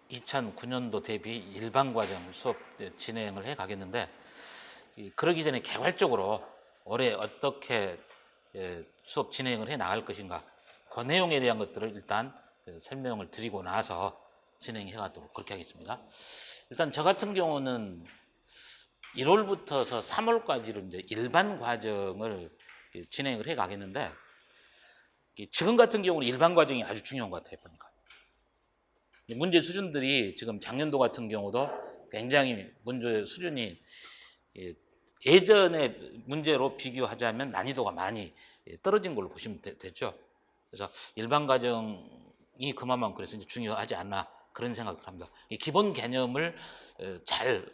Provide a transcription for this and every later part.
2009년도 대비 일반 과정 수업 진행을 해 가겠는데, 그러기 전에 개괄적으로 올해 어떻게 수업 진행을 해 나갈 것인가, 그 내용에 대한 것들을 일단 설명을 드리고 나서 진행해 가도록 그렇게 하겠습니다. 일단 저 같은 경우는 1월부터서 3월까지를 이제 일반 과정을 진행을 해 가겠는데, 지금 같은 경우는 일반 과정이 아주 중요한 것 같아요, 보니까. 문제 수준들이 지금 작년도 같은 경우도 굉장히 문제 수준이 예전의 문제로 비교하자면 난이도가 많이 떨어진 걸로 보시면 되죠. 그래서 일반 과정이 그만큼 그래서 이제 중요하지 않나 그런 생각을 합니다. 이 기본 개념을 잘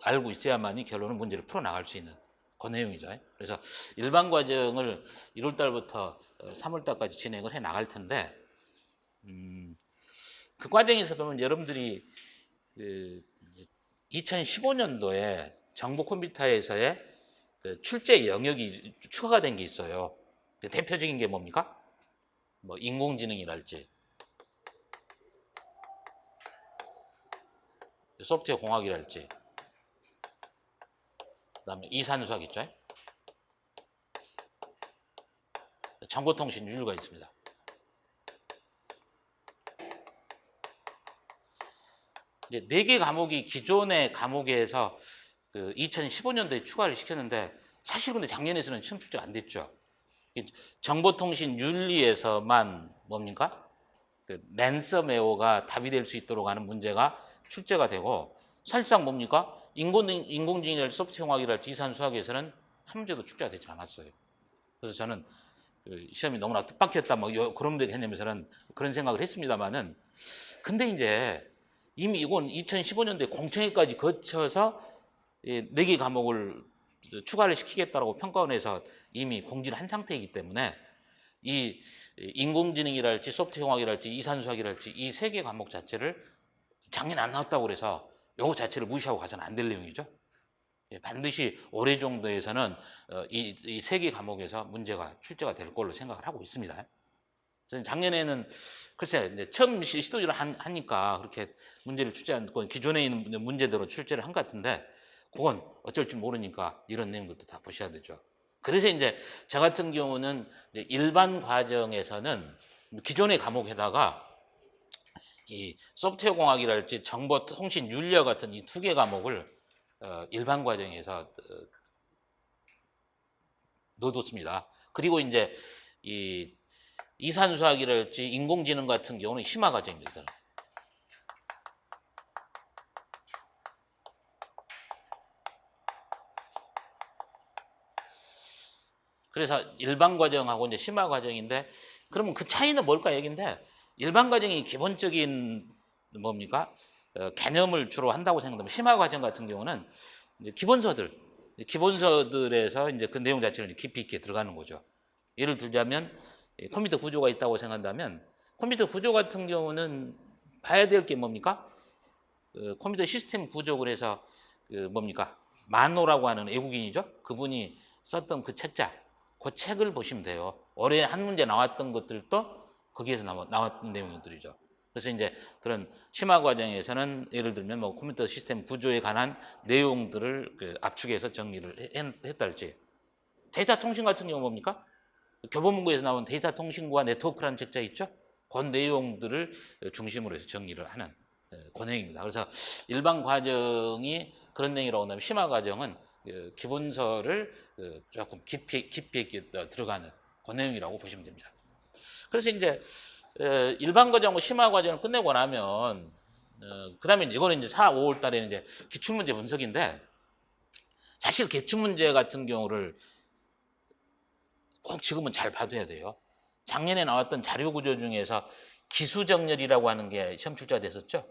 알고 있어야만이 결론은 문제를 풀어 나갈 수 있는 그 내용이죠. 그래서 일반 과정을 1월 달부터 3월 달까지 진행을 해 나갈 텐데, 그 과정에서 보면 여러분들이 2015년도에 정보 컴퓨터에서의 출제 영역이 추가가 된 게 있어요. 대표적인 게 뭡니까? 뭐 인공지능이랄지 소프트웨어 공학이랄지, 그다음에 이산수학 있죠. 정보통신 윤리가 있습니다. 이제 4개 과목이 기존의 과목에서 2015년도에 추가를 시켰는데, 사실 근데 작년에서는 시험 출제가 안 됐죠. 정보통신 윤리에서만 뭡니까? 랜섬웨어가 답이 될 수 있도록 하는 문제가 출제가 되고, 사실상 뭡니까? 인공지능이랄지 소프트웨어공학이랄지 이산수학에서는 한 문제도 출제가 되지 않았어요. 그래서 저는 시험이 너무나 뜻밖이었다 뭐 그런 개념에서는 그런 생각을 했습니다만은, 근데 이제 이미 이건 2015년도에 공청회까지 거쳐서 4개 과목을 추가를 시키겠다라고 평가원에서 이미 공지를 한 상태이기 때문에, 이 인공지능이랄지 소프트웨어공학이랄지 이산수학이랄지 이 3개 과목 자체를 작년에 안 나왔다고 그래서 요거 자체를 무시하고 가서는 안 될 내용이죠. 반드시 올해 정도에서는 이 3개 과목에서 문제가 출제가 될 걸로 생각을 하고 있습니다. 그래서 작년에는 글쎄 이제 처음 시도를 하니까 그렇게 문제를 출제 않고 기존에 있는 문제대로 출제를 한 것 같은데, 그건 어쩔 줄 모르니까 이런 내용들도 다 보셔야 되죠. 그래서 이제 저 같은 경우는 이제 일반 과정에서는 기존의 과목에다가 이 소프트웨어 공학이랄지 정보통신 윤리와 같은 이 2개 과목을 일반 과정에서 넣어뒀습니다. 그리고 이제 이 이산수학이랄지 인공지능 같은 경우는 심화 과정입니다. 그래서 일반 과정하고 이제 심화 과정인데, 그러면 그 차이는 뭘까 얘긴데, 일반 과정이 기본적인 뭡니까? 개념을 주로 한다고 생각하면, 심화 과정 같은 경우는 이제 기본서들에서 이제 그 내용 자체를 깊이 있게 들어가는 거죠. 예를 들자면 컴퓨터 구조가 있다고 생각한다면, 컴퓨터 구조 같은 경우는 봐야 될 게 뭡니까? 컴퓨터 시스템 구조를 해서 뭡니까? 마노라고 하는 외국인이죠. 그분이 썼던 그 책자, 그 책을 보시면 돼요. 올해 한 문제 나왔던 것들도 거기에서 나왔던 내용들이죠. 그래서 이제 그런 심화 과정에서는 예를 들면 뭐 컴퓨터 시스템 구조에 관한 내용들을 압축해서 정리를 했달지, 데이터 통신 같은 경우 뭡니까? 교보문고에서 나온 데이터 통신과 네트워크라는 책자 있죠? 그 내용들을 중심으로 해서 정리를 하는 그 내용입니다. 그래서 일반 과정이 그런 내용이라고 한다면, 심화 과정은 기본서를 조금 깊이 있게 들어가는 그 내용이라고 보시면 됩니다. 그래서 이제 일반 과정하고 심화 과정을 끝내고 나면 그 다음에 이거는 이제 4, 5월 달에는 이제 기출문제 분석인데, 사실 기출문제 같은 경우를 꼭 지금은 잘 봐둬야 돼요. 작년에 나왔던 자료구조 중에서 기수정렬이라고 하는 게 시험 출제가 됐었죠.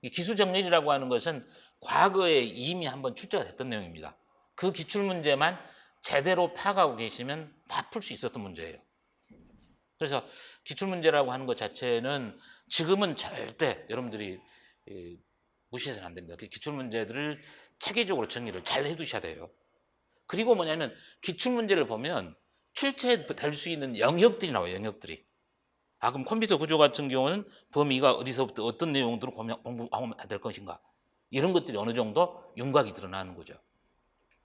이 기수정렬이라고 하는 것은 과거에 이미 한번 출제가 됐던 내용입니다. 그 기출문제만 제대로 파악하고 계시면 다 풀 수 있었던 문제예요. 그래서 기출문제라고 하는 것 자체는 지금은 절대 여러분들이 무시해서는 안 됩니다. 그 기출문제들을 체계적으로 정리를 잘 해두셔야 돼요. 그리고 뭐냐면 기출문제를 보면 출제될 수 있는 영역들이 나와요. 영역들이. 그럼 컴퓨터 구조 같은 경우는 범위가 어디서부터 어떤 내용들을 공부하면 될 것인가? 이런 것들이 어느 정도 윤곽이 드러나는 거죠.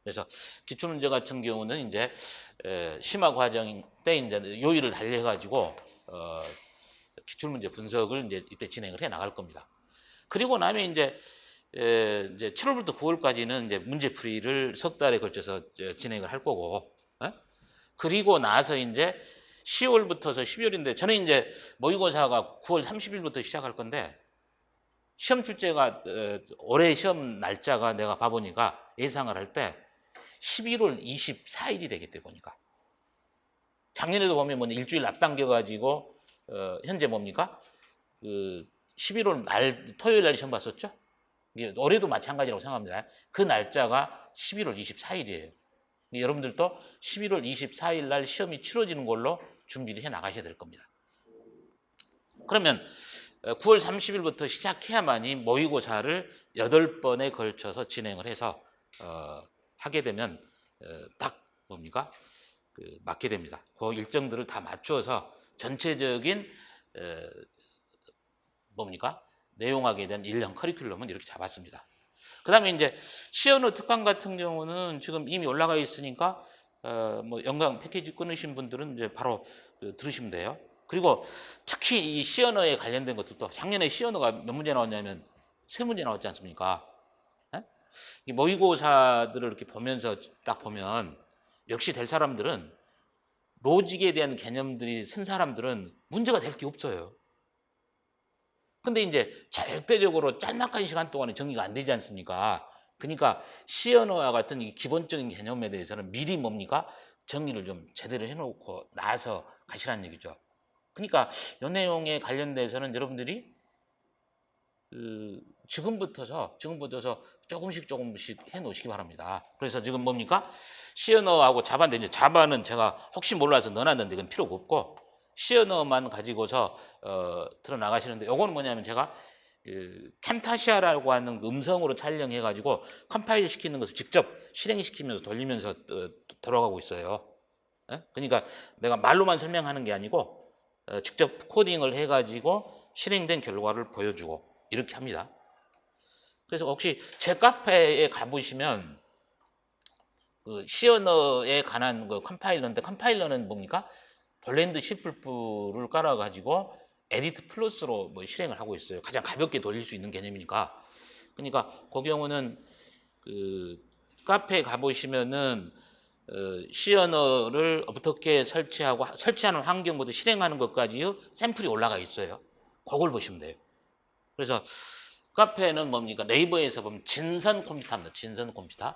그래서 기출문제 같은 경우는 이제 심화 과정 때 이제 요일을 달리해 가지고 기출문제 분석을 이제 이때 진행을 해 나갈 겁니다. 그리고 나면 이제 7월부터 9월까지는 이제 문제풀이를 석 달에 걸쳐서 진행을 할 거고, 그리고 나서 이제 10월부터서 12월인데 저는 이제 모의고사가 9월 30일부터 시작할 건데 시험 출제가 올해 시험 날짜가 내가 봐보니까 예상을 할 때 11월 24일이 되겠대 보니까. 작년에도 보면 뭐 일주일 앞당겨 가지고 현재 뭡니까? 그 11월 말 토요일 날 시험 봤었죠? 올해도 마찬가지라고 생각합니다. 그 날짜가 11월 24일이에요. 여러분들도 11월 24일 날 시험이 치러지는 걸로 준비를 해 나가셔야 될 겁니다. 그러면 9월 30일부터 시작해야만이 모의고사를 8번에 걸쳐서 진행을 해서 하게 되면 딱 뭡니까? 맞게 됩니다. 그 일정들을 다 맞추어서 전체적인 뭡니까? 내용학에 대한 1년 커리큘럼은 이렇게 잡았습니다. 그 다음에 이제 시언어 특강 같은 경우는 지금 이미 올라가 있으니까 뭐 연강 패키지 끊으신 분들은 이제 바로 들으시면 돼요. 그리고 특히 이 시언어에 관련된 것들도 작년에 시언어가 몇 문제 나왔냐면 3문제 나왔지 않습니까? 이 모의고사들을 이렇게 보면서 딱 보면 역시 될 사람들은 로직에 대한 개념들이 쓴 사람들은 문제가 될 게 없어요. 근데 이제 절대적으로 짤막한 시간 동안에 정리가 안 되지 않습니까? 그러니까 시언어와 같은 이 기본적인 개념에 대해서는 미리 뭡니까? 정리를 좀 제대로 해놓고 나서 가시라는 얘기죠. 그러니까 이 내용에 관련돼서는 여러분들이 지금부터서 조금씩 해놓으시기 바랍니다. 그래서 지금 뭡니까? 시언어하고 자바인데 이제 자바는 제가 혹시 몰라서 넣어놨는데 이건 필요가 없고 시언어만 가지고서 들어나가시는데 요거는 뭐냐면 제가 캠타시아라고 하는 음성으로 촬영해 가지고 컴파일 시키는 것을 직접 실행시키면서 돌리면서 돌아가고 있어요. 그러니까 내가 말로만 설명하는 게 아니고 직접 코딩을 해 가지고 실행된 결과를 보여주고 이렇게 합니다. 그래서 혹시 제 카페에 가보시면 그 시언어에 관한 그 컴파일러인데 컴파일러는 뭡니까? 볼랜드 C++를 깔아가지고 에디트 플러스로 뭐 실행을 하고 있어요. 가장 가볍게 돌릴 수 있는 개념이니까. 그러니까 그 경우는 그 카페에 가보시면은 시언어를 어떻게 설치하고 설치하는 환경부터 실행하는 것까지 샘플이 올라가 있어요. 그걸 보시면 돼요. 그래서 카페는 뭡니까? 네이버에서 보면 진선 컴퓨터입니다. 진선 컴퓨터.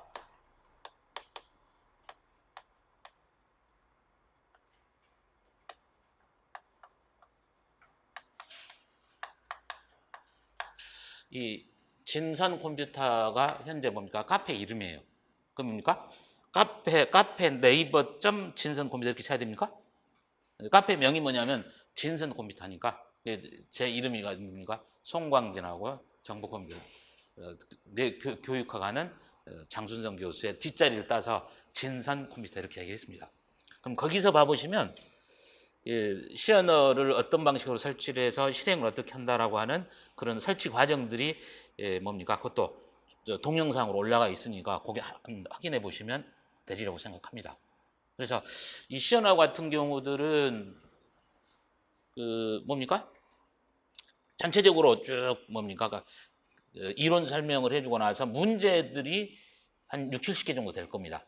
이 진선 컴퓨터가 현재 뭡니까? 카페 이름이에요. 그 뭡니까? 카페 네이버 점 진선 컴퓨터 이렇게 쳐야 됩니까? 카페 명이 뭐냐면 진선 컴퓨터니까 제 이름이 뭡니까? 송광진하고 정보컴퓨터 교육학하는 장순성 교수의 뒷자리를 따서 진선 컴퓨터 이렇게 얘기했습니다. 그럼 거기서 봐보시면 시언어를 어떤 방식으로 설치를 해서 실행을 어떻게 한다라고 하는 그런 설치 과정들이 뭡니까? 그것도 동영상으로 올라가 있으니까 거기 확인해 보시면 되리라고 생각합니다. 그래서 이 시언어 같은 경우들은 뭡니까? 전체적으로 쭉 뭡니까? 이론 설명을 해주고 나서 문제들이 한 60, 70개 정도 될 겁니다.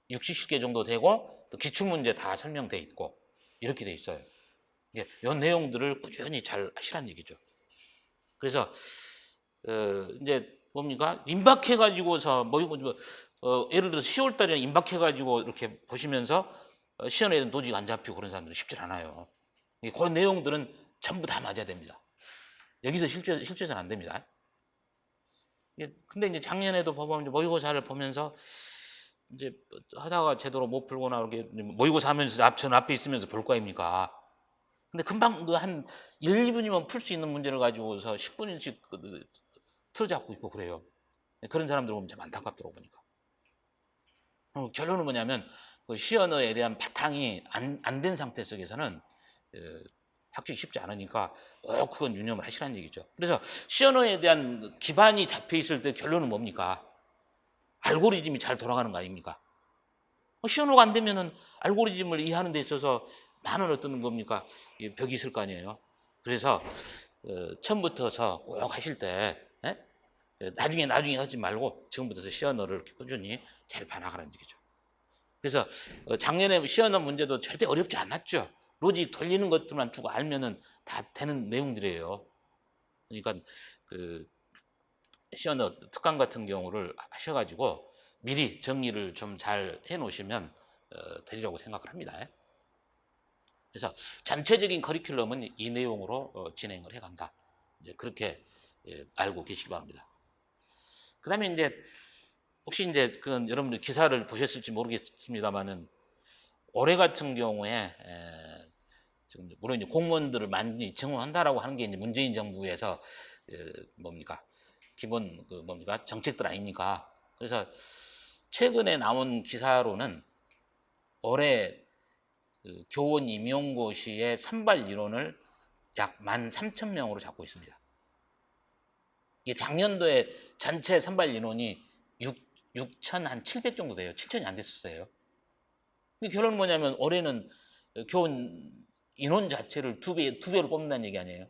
60, 70개 정도 되고 또 기출문제 다 설명돼 있고 이렇게 돼 있어요. 이 내용들을 꾸준히 잘 하시라는 얘기죠. 그래서 이제 뭡니까? 임박해가지고서 예를 들어서 10월달에 임박해가지고 이렇게 보시면서 시연에는 노직 안 잡히고 그런 사람들은 쉽지 않아요. 그 내용들은 전부 다 맞아야 됩니다. 여기서 실수해서는 안 됩니다. 근데 이제 작년에도 보면 모의고사를 보면서 이제 하다가 제대로 못 풀거나 이렇게 모의고사 하면서 전 앞에 있으면서 볼 거 아닙니까? 근데 금방 한 1, 2분이면 풀 수 있는 문제를 가지고서 10분씩 틀어잡고 있고 그래요. 그런 사람들 보면 참 안타깝더라고 보니까. 결론은 뭐냐면 그 시언어에 대한 바탕이 안 된 상태 속에서는 합격이 쉽지 않으니까 꼭 그건 유념을 하시라는 얘기죠. 그래서 시언어에 대한 기반이 잡혀 있을 때 결론은 뭡니까? 알고리즘이 잘 돌아가는 거 아닙니까? 시언어가 안 되면은 알고리즘을 이해하는 데 있어서 많은 어떤 겁니까? 벽이 있을 거 아니에요. 그래서 처음부터서 꼭 하실 때 나중에 하지 말고 지금부터 시언어를 꾸준히 잘 봐나가라는 얘기죠. 그래서 작년에 시언어 문제도 절대 어렵지 않았죠. 로직 돌리는 것들만 두고 알면은 다 되는 내용들이에요. 그러니까 그 시언어 특강 같은 경우를 하셔가지고 미리 정리를 좀 잘 해놓으시면 되리라고 생각을 합니다. 그래서 전체적인 커리큘럼은 이 내용으로 진행을 해간다. 이제 그렇게 알고 계시기 바랍니다. 그다음에 이제 혹시 이제 그 여러분들 기사를 보셨을지 모르겠습니다만은 올해 같은 경우에 지금 물론 이제 공무원들을 많이 증원한다라고 하는 게 이제 문재인 정부에서 뭡니까 기본 그 뭡니까 정책들 아닙니까? 그래서 최근에 나온 기사로는 올해 그 교원 임용고시의 선발 인원을 약 13,000명으로 잡고 있습니다. 이게 작년도에 전체 선발 인원이 6,700 정도 돼요. 7,000이 안 됐었어요. 근데 결론은 뭐냐면 올해는 교원 인원 자체를 두 배로 뽑는다는 얘기 아니에요.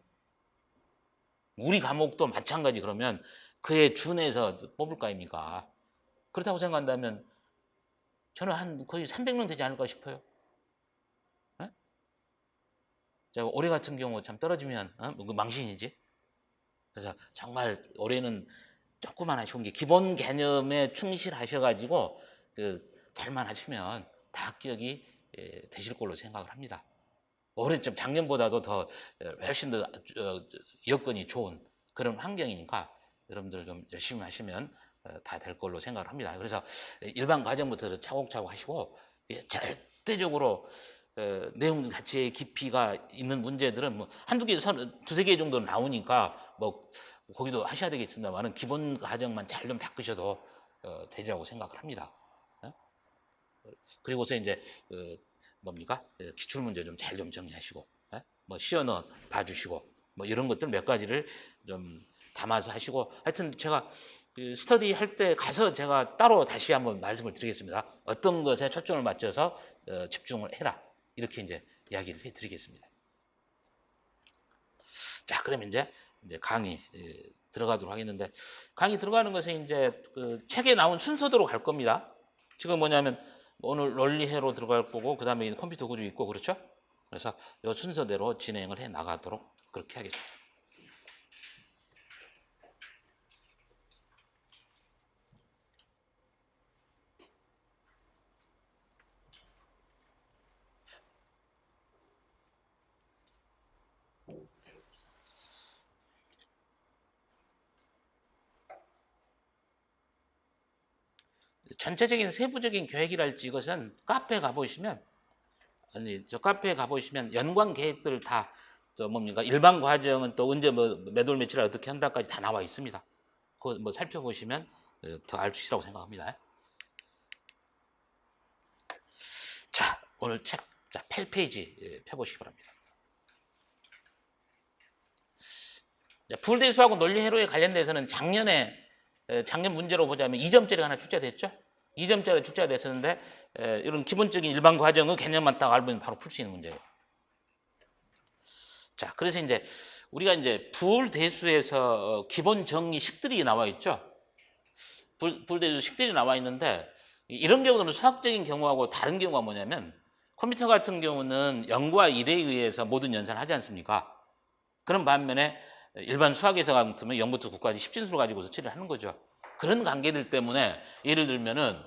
우리 과목도 마찬가지 그러면 그에 준해서 뽑을 거 아닙니까? 그렇다고 생각한다면 저는 한 거의 300명 되지 않을까 싶어요. 네? 자, 올해 같은 경우 참 떨어지면 그 망신이지. 그래서 정말 올해는 조금만 하시고 기본 개념에 충실하셔가지고 잘만 하시면 다 합격이 되실 걸로 생각을 합니다. 올해쯤 작년보다도 더 훨씬 더 여건이 좋은 그런 환경이니까 여러분들 좀 열심히 하시면 다 될 걸로 생각을 합니다. 그래서 일반 과정부터 차곡차곡 하시고 절대적으로 내용 자체의 깊이가 있는 문제들은 뭐 한두 개, 두세 개 정도 나오니까 뭐 거기도 하셔야 되겠습니다만은 기본 과정만 잘 좀 닦으셔도 되리라고 생각을 합니다. 그리고서 이제 뭡니까 기출 문제 좀 잘 좀 정리하시고 뭐 시언어 봐주시고 뭐 이런 것들 몇 가지를 좀 담아서 하시고 하여튼 제가 그 스터디 할 때 가서 제가 따로 다시 한번 말씀을 드리겠습니다. 어떤 것에 초점을 맞춰서 집중을 해라 이렇게 이제 이야기를 해드리겠습니다. 자, 그럼 이제 강의 들어가도록 하겠는데 강의 들어가는 것은 이제 그 책에 나온 순서대로 갈 겁니다. 지금 뭐냐면 오늘 논리회로 들어갈 거고 그 다음에 컴퓨터 구조 있고 그렇죠? 그래서 이 순서대로 진행을 해 나가도록 그렇게 하겠습니다. 전체적인 세부적인 계획이랄지 이것은 카페에 가보시면 카페에 가보시면 연관 계획들 다 뭡니까 일반 과정은 또 언제 몇 월 며칠에 어떻게 한다까지 다 나와 있습니다. 그거 뭐 살펴보시면 더 알 수 있으라고 생각합니다. 자, 오늘 책 8페이지 펴보시기 바랍니다. 불대수하고 논리회로에 관련돼서는 작년 문제로 보자면 2점짜리가 하나 출제됐죠? 2점짜리 출제가 됐었는데 이런 기본적인 일반 과정의 개념만 딱 알면 바로 풀 수 있는 문제예요. 자, 그래서 이제 우리가 이제 불대수에서 기본 정리식들이 나와 있죠. 불대수 식들이 나와 있는데 이런 경우는 수학적인 경우하고 다른 경우가 뭐냐면 컴퓨터 같은 경우는 0과 1에 의해서 모든 연산을 하지 않습니까? 그런 반면에 일반 수학에서 같으면 0부터 9까지 10진수를 가지고서 처리를 하는 거죠. 그런 관계들 때문에 예를 들면은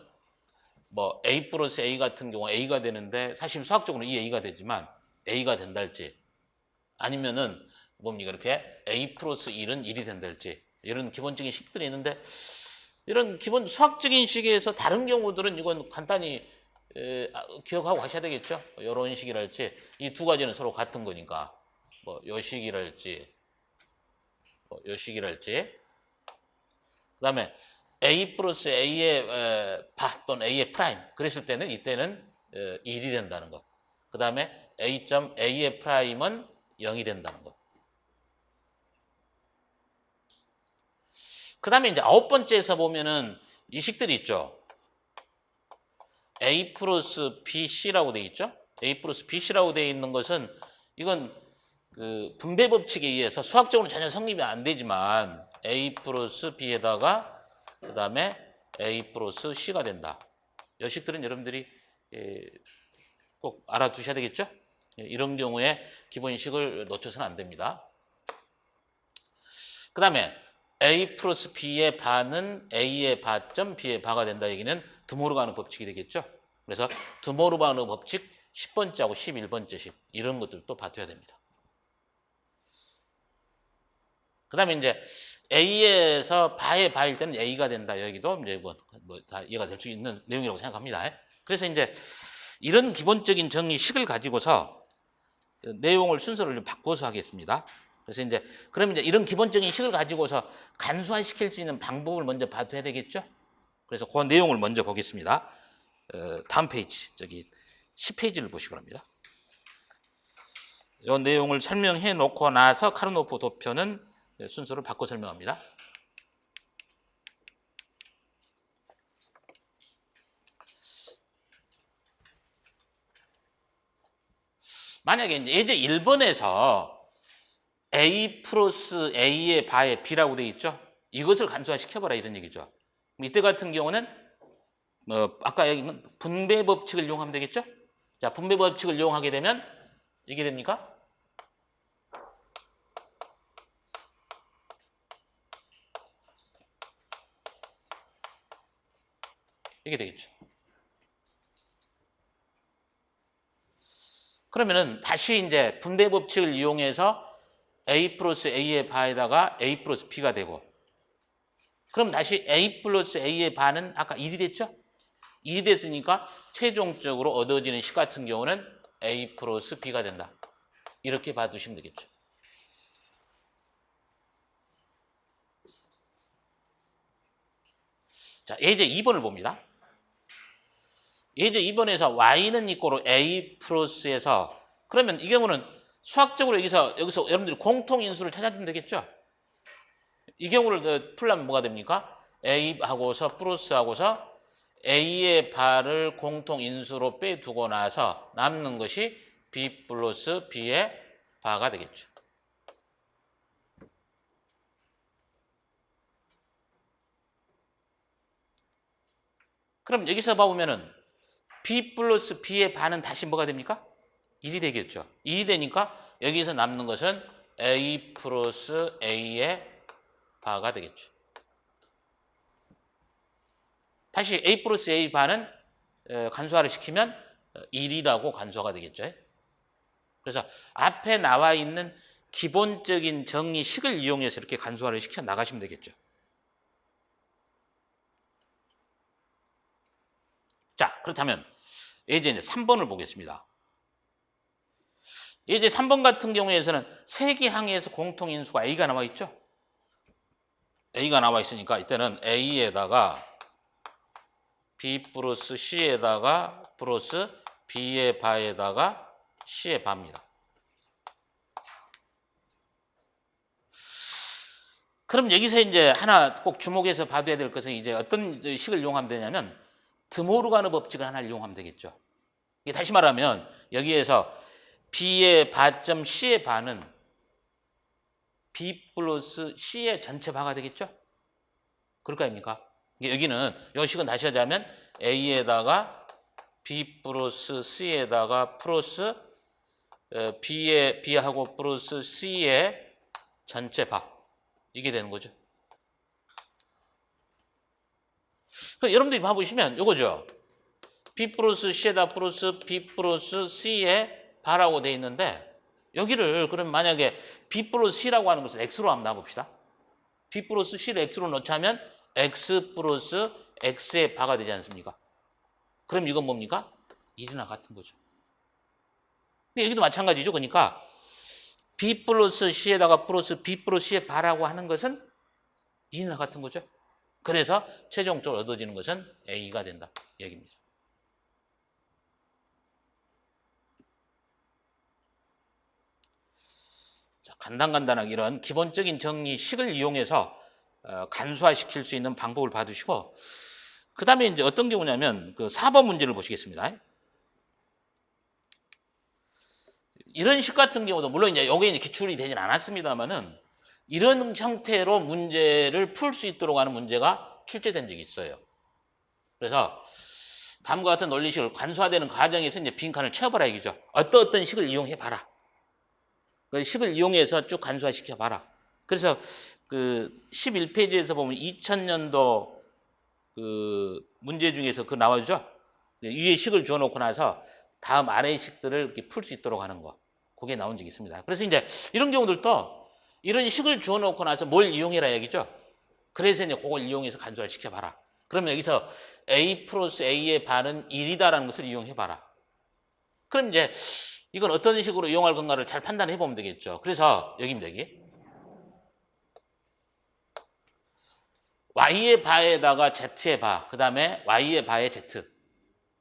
뭐 A 플러스 A 같은 경우 A가 되는데 사실 수학적으로 이 A가 되지만 A가 된다 할지 아니면은 뭡니까 이렇게 A 플러스 1은 1이 된다 할지 이런 기본적인 식들이 있는데 이런 기본 수학적인 식에서 다른 경우들은 이건 간단히 기억하고 가셔야 되겠죠. 이런 식이랄지 이 두 가지는 서로 같은 거니까 뭐 요 식이랄지 요 식이랄지 그다음에 A 플러스 A의 바 또는 A의 프라임 그랬을 때는 이때는 1이 된다는 거. 그 다음에 A의 프라임은 0이 된다는 거. 그 다음에 이제 9번째에서 보면은 이 식들이 있죠. A 플러스 BC라고 돼 있죠. A 플러스 BC라고 돼 있는 것은 이건 그 분배 법칙에 의해서 수학적으로 전혀 성립이 안 되지만 A 플러스 B에다가 그 다음에 A 플러스 C가 된다. 이 식들은 여러분들이 꼭 알아두셔야 되겠죠. 이런 경우에 기본식을 놓쳐서는 안 됩니다. 그 다음에 A 플러스 B의 바는 A의 바점 B의 바가 된다. 얘기는 드모르가누 법칙이 되겠죠. 그래서 드모르가누 법칙 10번째하고 11번째식 이런 것들도 봐둬야 됩니다. 그 다음에 이제 A에서 바의 바일 때는 A가 된다. 여기도 이제 뭐 다 이해가 될 수 있는 내용이라고 생각합니다. 그래서 이제 이런 기본적인 정의식을 가지고서 내용을 순서를 좀 바꿔서 하겠습니다. 그래서 이제 그러면 이제 이런 기본적인 식을 가지고서 간소화시킬 수 있는 방법을 먼저 봐둬야 되겠죠. 그래서 그 내용을 먼저 보겠습니다. 다음 페이지, 저기 10페이지를 보시기 바랍니다. 이 내용을 설명해 놓고 나서 카르노프 도표는 순서를 바꿔 설명합니다. 만약에 이제 예제 1번에서 A 플러스 A의 바에 B라고 되어 있죠. 이것을 간소화시켜봐라 이런 얘기죠. 이때 같은 경우는 아까 얘기한 분배 법칙을 이용하면 되겠죠. 자, 분배 법칙을 이용하게 되면 이게 됩니까? 이게 되겠죠. 그러면은 다시 이제 분배 법칙을 이용해서 A 플러스 A의 바에다가 A 플러스 B가 되고, 그럼 다시 A 플러스 A의 바는 아까 1이 됐죠? 1이 됐으니까 최종적으로 얻어지는 식 같은 경우는 A 플러스 B가 된다. 이렇게 봐두시면 되겠죠. 자, 예제 2번을 봅니다. 예제 2번에서 y는 이꼬로 a 플러스에서, 그러면 이 경우는 수학적으로 여기서 여러분들이 공통인수를 찾아주면 되겠죠. 이 경우를 풀려면 뭐가 됩니까? a하고서 플러스하고서 a의 바를 공통인수로 빼두고 나서 남는 것이 b 플러스 b의 바가 되겠죠. 그럼 여기서 봐보면은 B 플러스 B의 바는 다시 뭐가 됩니까? 1이 되겠죠. 1이 되니까 여기서 남는 것은 A 플러스 A의 바가 되겠죠. 다시 A 플러스 A 바는 간소화를 시키면 1이라고 간소화가 되겠죠. 그래서 앞에 나와 있는 기본적인 정의식을 이용해서 이렇게 간소화를 시켜 나가시면 되겠죠. 자, 그렇다면 예제 이제 3번을 보겠습니다. 예제 3번 같은 경우에서는 세 개 항에서 공통인수가 A가 나와 있죠. A가 나와 있으니까 이때는 A에다가 B 플러스 C에다가 플러스 B의 바에다가 C의 바입니다. 그럼 여기서 이제 하나 꼭 주목해서 봐둬야 될 것은 이제 어떤 식을 이용하면 되냐면 드모르가누 법칙을 하나 이용하면 되겠죠. 이게 다시 말하면 여기에서 B의 바점 C의 바는 B 플러스 C의 전체 바가 되겠죠? 그럴 거 아닙니까? 여기는 이 식은 다시 하자면 A에다가 B 플러스 C에다가 플러스 B하고 플러스 C의 전체 바. 이게 되는 거죠. 그럼 여러분들이 봐보시면 이거죠. B 플러스 C에다 플러스 B 플러스 C의 바라고 되어 있는데 여기를 그럼 만약에 B 플러스 C라고 하는 것을 X로 한번 놔봅시다. B 플러스 C를 X로 넣자면 X 플러스 X의 바가 되지 않습니까? 그럼 이건 뭡니까? 1이나 같은 거죠. 근데 여기도 마찬가지죠. 그러니까 B 플러스 C에다가 플러스 B 플러스 C의 바라고 하는 것은 2나 같은 거죠. 그래서 최종적으로 얻어지는 것은 A가 된다. 얘기입니다. 간단하게 이런 기본적인 정리식을 이용해서 간소화시킬 수 있는 방법을 봐두시고, 그 다음에 이제 어떤 경우냐면 그 4번 문제를 보시겠습니다. 이런 식 같은 경우도 물론 이제 여기에 이제 기출이 되진 않았습니다만은 이런 형태로 문제를 풀 수 있도록 하는 문제가 출제된 적이 있어요. 그래서 다음과 같은 논리식을 간소화되는 과정에서 이제 빈칸을 채워봐라 얘기죠. 어떤 식을 이용해 봐라. 그 식을 이용해서 쭉 간소화시켜 봐라. 그래서 그 11페이지에서 보면 2000년도 그 문제 중에서 그 나와주죠. 위에 식을 주어놓고 나서 다음 아래의 식들을 이렇게 풀 수 있도록 하는 거. 그게 나온 적이 있습니다. 그래서 이제 이런 경우들도 이런 식을 주어놓고 나서 뭘 이용해라 얘기죠. 그래서 이제 그걸 이용해서 간소화를 시켜봐라. 그러면 여기서 A 플러스 A의 반은 1이다라는 것을 이용해봐라. 그럼 이제 이건 어떤 식으로 이용할 건가를 잘 판단해 보면 되겠죠. 그래서 여기입니다, 여기. Y의 바에다가 Z의 바, 그 다음에 Y의 바에 Z.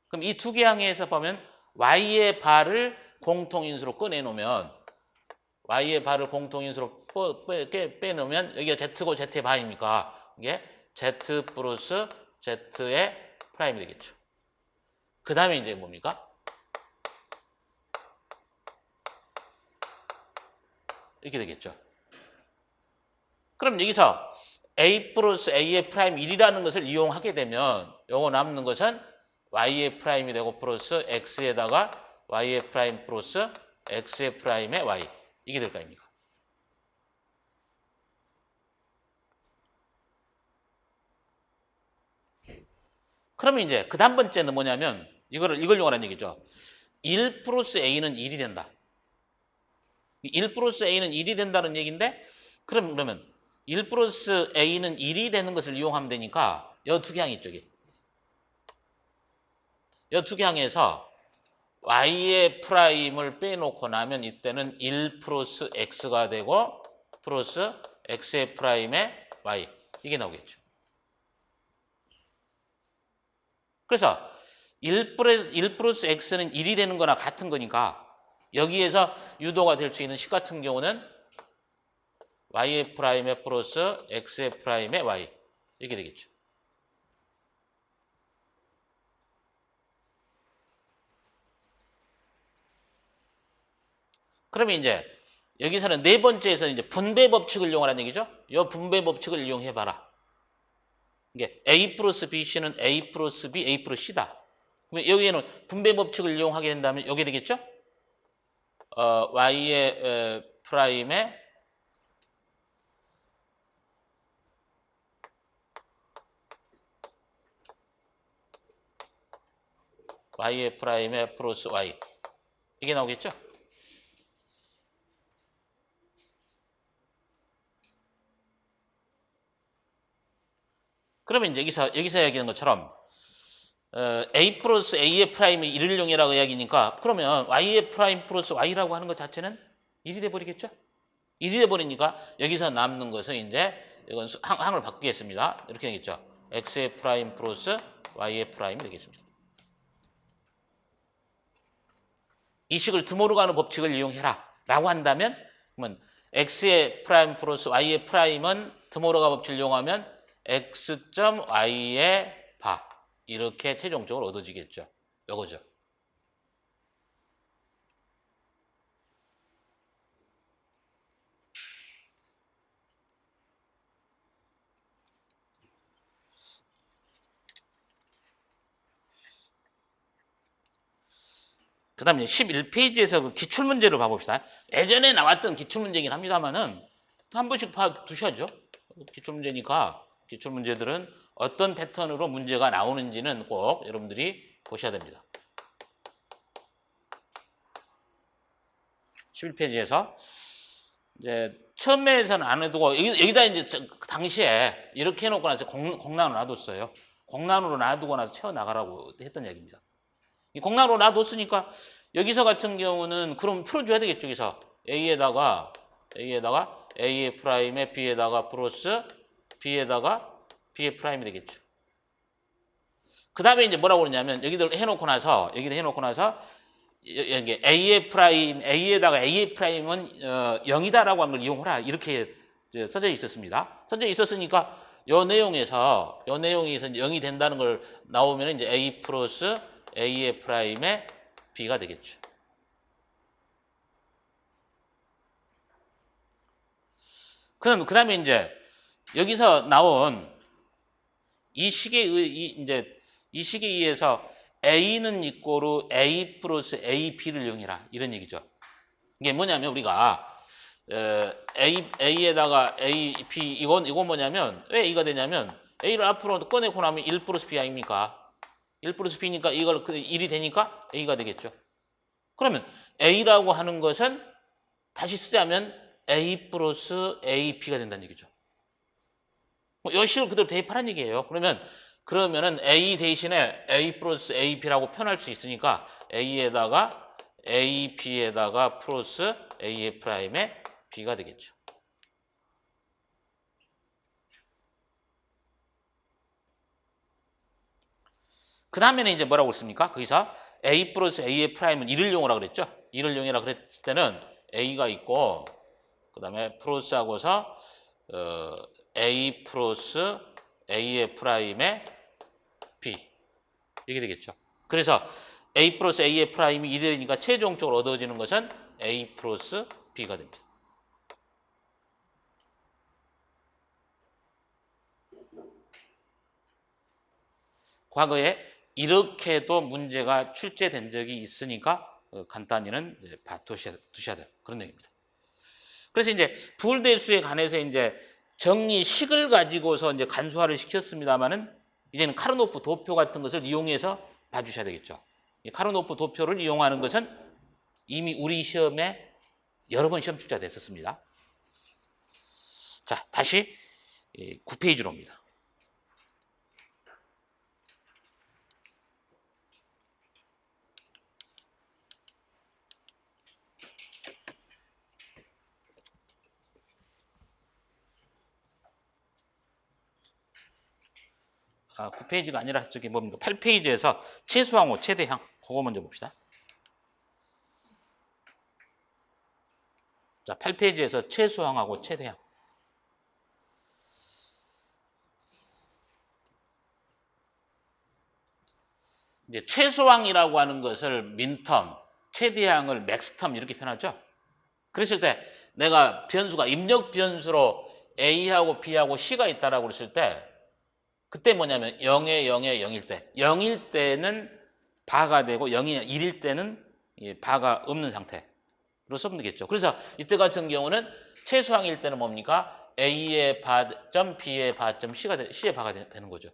그럼 이 두 개 항에서 보면 Y의 바를 공통인수로 꺼내놓으면 Y의 바를 공통인수로 빼놓으면 여기가 Z고 Z의 바입니까? 이게 Z 플러스 Z의 프라임이 되겠죠. 그 다음에 이제 뭡니까? 이렇게 되겠죠. 그럼 여기서 A 플러스 A의 프라임 1이라는 것을 이용하게 되면 요거 남는 것은 Y의 프라임이 되고 플러스 X에다가 Y의 프라임 플러스 X의 프라임의 Y. 이게 될 거 아닙니까? 그러면 이제 그 다음 번째는 뭐냐면 이걸 이용하라는 얘기죠. 1 플러스 A는 1이 된다. 1 플러스 A는 1이 된다는 얘기인데 그러면 1 플러스 A는 1이 되는 것을 이용하면 되니까 이 두 개 항이 있죠. 이 두 개 항에서 Y의 프라임을 빼놓고 나면 이때는 1 플러스 X가 되고 플러스 X의 프라임의 Y. 이게 나오겠죠. 그래서 1 플러스 X는 1이 되는 거나 같은 거니까 여기에서 유도가 될 수 있는 식 같은 경우는 Y의 프라임의 플러스 X의 프라임의 Y. 이렇게 되겠죠. 그러면 이제 여기서는 네 번째에서 이제 분배 법칙을 이용하라는 얘기죠. 이 분배 법칙을 이용해 봐라. 이게 A 플러스 BC는 A 플러스 B, A 플러스 C다. 그러면 여기에는 분배 법칙을 이용하게 된다면 여기 되겠죠? Y의 프라임의 Y의 프라임의 플러스 Y. 이게 나오겠죠? 그러면 이제 여기서 이야기하는 것처럼 A 플러스 A의 프라임이 1을 이용해라고 이야기니까 그러면 Y의 프라임 플러스 Y라고 하는 것 자체는 1이 돼버리겠죠? 1이 돼버리니까 여기서 남는 것은 이제 이건 항을 바꾸겠습니다. 이렇게 되겠죠. X의 프라임 플러스 Y의 프라임이 되겠습니다. 이 식을 드모르 가는 법칙을 이용해라 라고 한다면 그러면 X의 프라임 플러스 Y의 프라임은 드모르 가 법칙을 이용하면 X.Y의 바 이렇게 최종적으로 얻어지겠죠. 요거죠. 그 다음에 11페이지에서 그 기출문제를 봐봅시다. 예전에 나왔던 기출문제이긴 합니다만은 한 번씩 봐두셔야죠. 기출문제니까 기출문제들은 어떤 패턴으로 문제가 나오는지는 꼭 여러분들이 보셔야 됩니다. 11페이지에서 이제 처음에서는 안 해두고 여기다 이제 당시에 이렇게 해놓고 나서 공란으로 놔뒀어요. 공란으로 놔두고 나서 채워나가라고 했던 얘기입니다. 이 공란으로 놔뒀으니까 여기서 같은 경우는 그럼 풀어줘야 되겠죠. 여기서 A에다가 A의 프라임에 B에다가 플러스 B에다가 B의 프라임이 되겠죠. 그 다음에 이제 뭐라고 그러냐면 여기를 해놓고 나서 이게 A의 프라임, A에다가 A의 프라임은 0이다라고 하는 걸 이용하라. 이렇게 이제 써져 있었습니다. 써져 있었으니까 요 내용에서 0이 된다는 걸 나오면 이제 A 플러스 A의 프라임의 B가 되겠죠. 그럼 그다음에 이제 여기서 나온 이 식에 의해서 A는 이꼬르 A 플러스 AB를 이용해라. 이런 얘기죠. 이게 뭐냐면 우리가 A에다가 A, B 이건 뭐냐면 왜 A가 되냐면 A를 앞으로 꺼내고 나면 1 플러스 B 아닙니까? 1 플러스 B니까 이걸 1이 되니까 A가 되겠죠. 그러면 A라고 하는 것은 다시 쓰자면 A 플러스 AB가 된다는 얘기죠. 이 식을 그대로 대입하라는 얘기예요. 그러면은 A 대신에 A 플러스 AB라고 표현할 수 있으니까 A에다가 AB에다가 플러스 A의 프라임의 B가 되겠죠. 그 다음에는 이제 뭐라고 했습니까? 거기서 A 플러스 A의 프라임은 1을 이용하라 그랬죠? 1을 이용하라 그랬을 때는 A가 있고 그 다음에 플러스하고서 A 플러스 A의 프라임의 B 이게 되겠죠. 그래서 A 플러스 A의 프라임이 1이 되니까 최종적으로 얻어지는 것은 A 플러스 B가 됩니다. 과거에 이렇게도 문제가 출제된 적이 있으니까 간단히는 두셔야 돼요. 그런 얘기입니다. 그래서 이제 부울대수에 관해서 이제 정리식을 가지고서 이제 간소화를 시켰습니다만은 이제는 카르노프 도표 같은 것을 이용해서 봐주셔야 되겠죠. 이 카르노프 도표를 이용하는 것은 이미 우리 시험에 여러 번 시험 출제가 됐었습니다. 자, 다시 9페이지로 옵니다. 아, 9페이지가 아니라 저기 뭡니까? 8페이지에서 최소항호, 최대항 그거 먼저 봅시다. 자, 8페이지에서 최소항하고 최대항. 이제 최소항이라고 하는 것을 민텀, 최대항을 맥스텀 이렇게 표현하죠. 그랬을 때 내가 변수가 입력 변수로 A하고 B하고 C가 있다라고 그랬을 때 그때 뭐냐면 0에 0에 0일 때 0일 때는 바가 되고 0이 1일 때는 바가 없는 상태로 쓰면 되겠죠. 그래서 이때 같은 경우는 최소항일 때는 뭡니까? A의 바점, B의 바점, C의 바가 되는 거죠.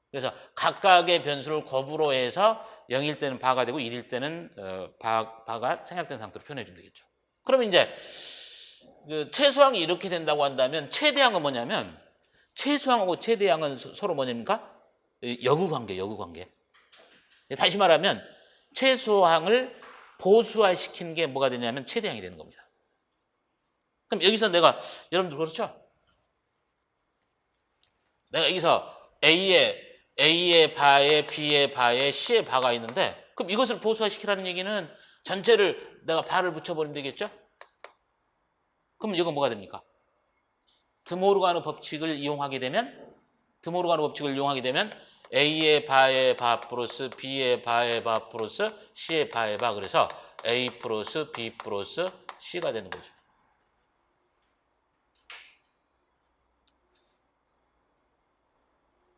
그래서 각각의 변수를 곱으로 해서 0일 때는 바가 되고 1일 때는 바가 생략된 상태로 표현해 주면 되겠죠. 그러면 이제 그 최소항이 이렇게 된다고 한다면 최대항은 뭐냐면 최소항하고 최대항은 서로 뭐냐니까 역의관계. 다시 말하면 최소항을 보수화시키는 게 뭐가 되냐면 최대항이 되는 겁니다. 그럼 여기서 내가 여러분들 그렇죠? 내가 여기서 A의 바에 B의 바에 C의 바가 있는데 그럼 이것을 보수화시키라는 얘기는 전체를 내가 바를 붙여버리면 되겠죠? 그럼 이건 뭐가 됩니까? 드모르가누 법칙을 이용하게 되면 A의 바의 바 플러스 B의 바의 바 플러스 C의 바의 바 그래서 A 플러스 B 플러스 C가 되는 거죠.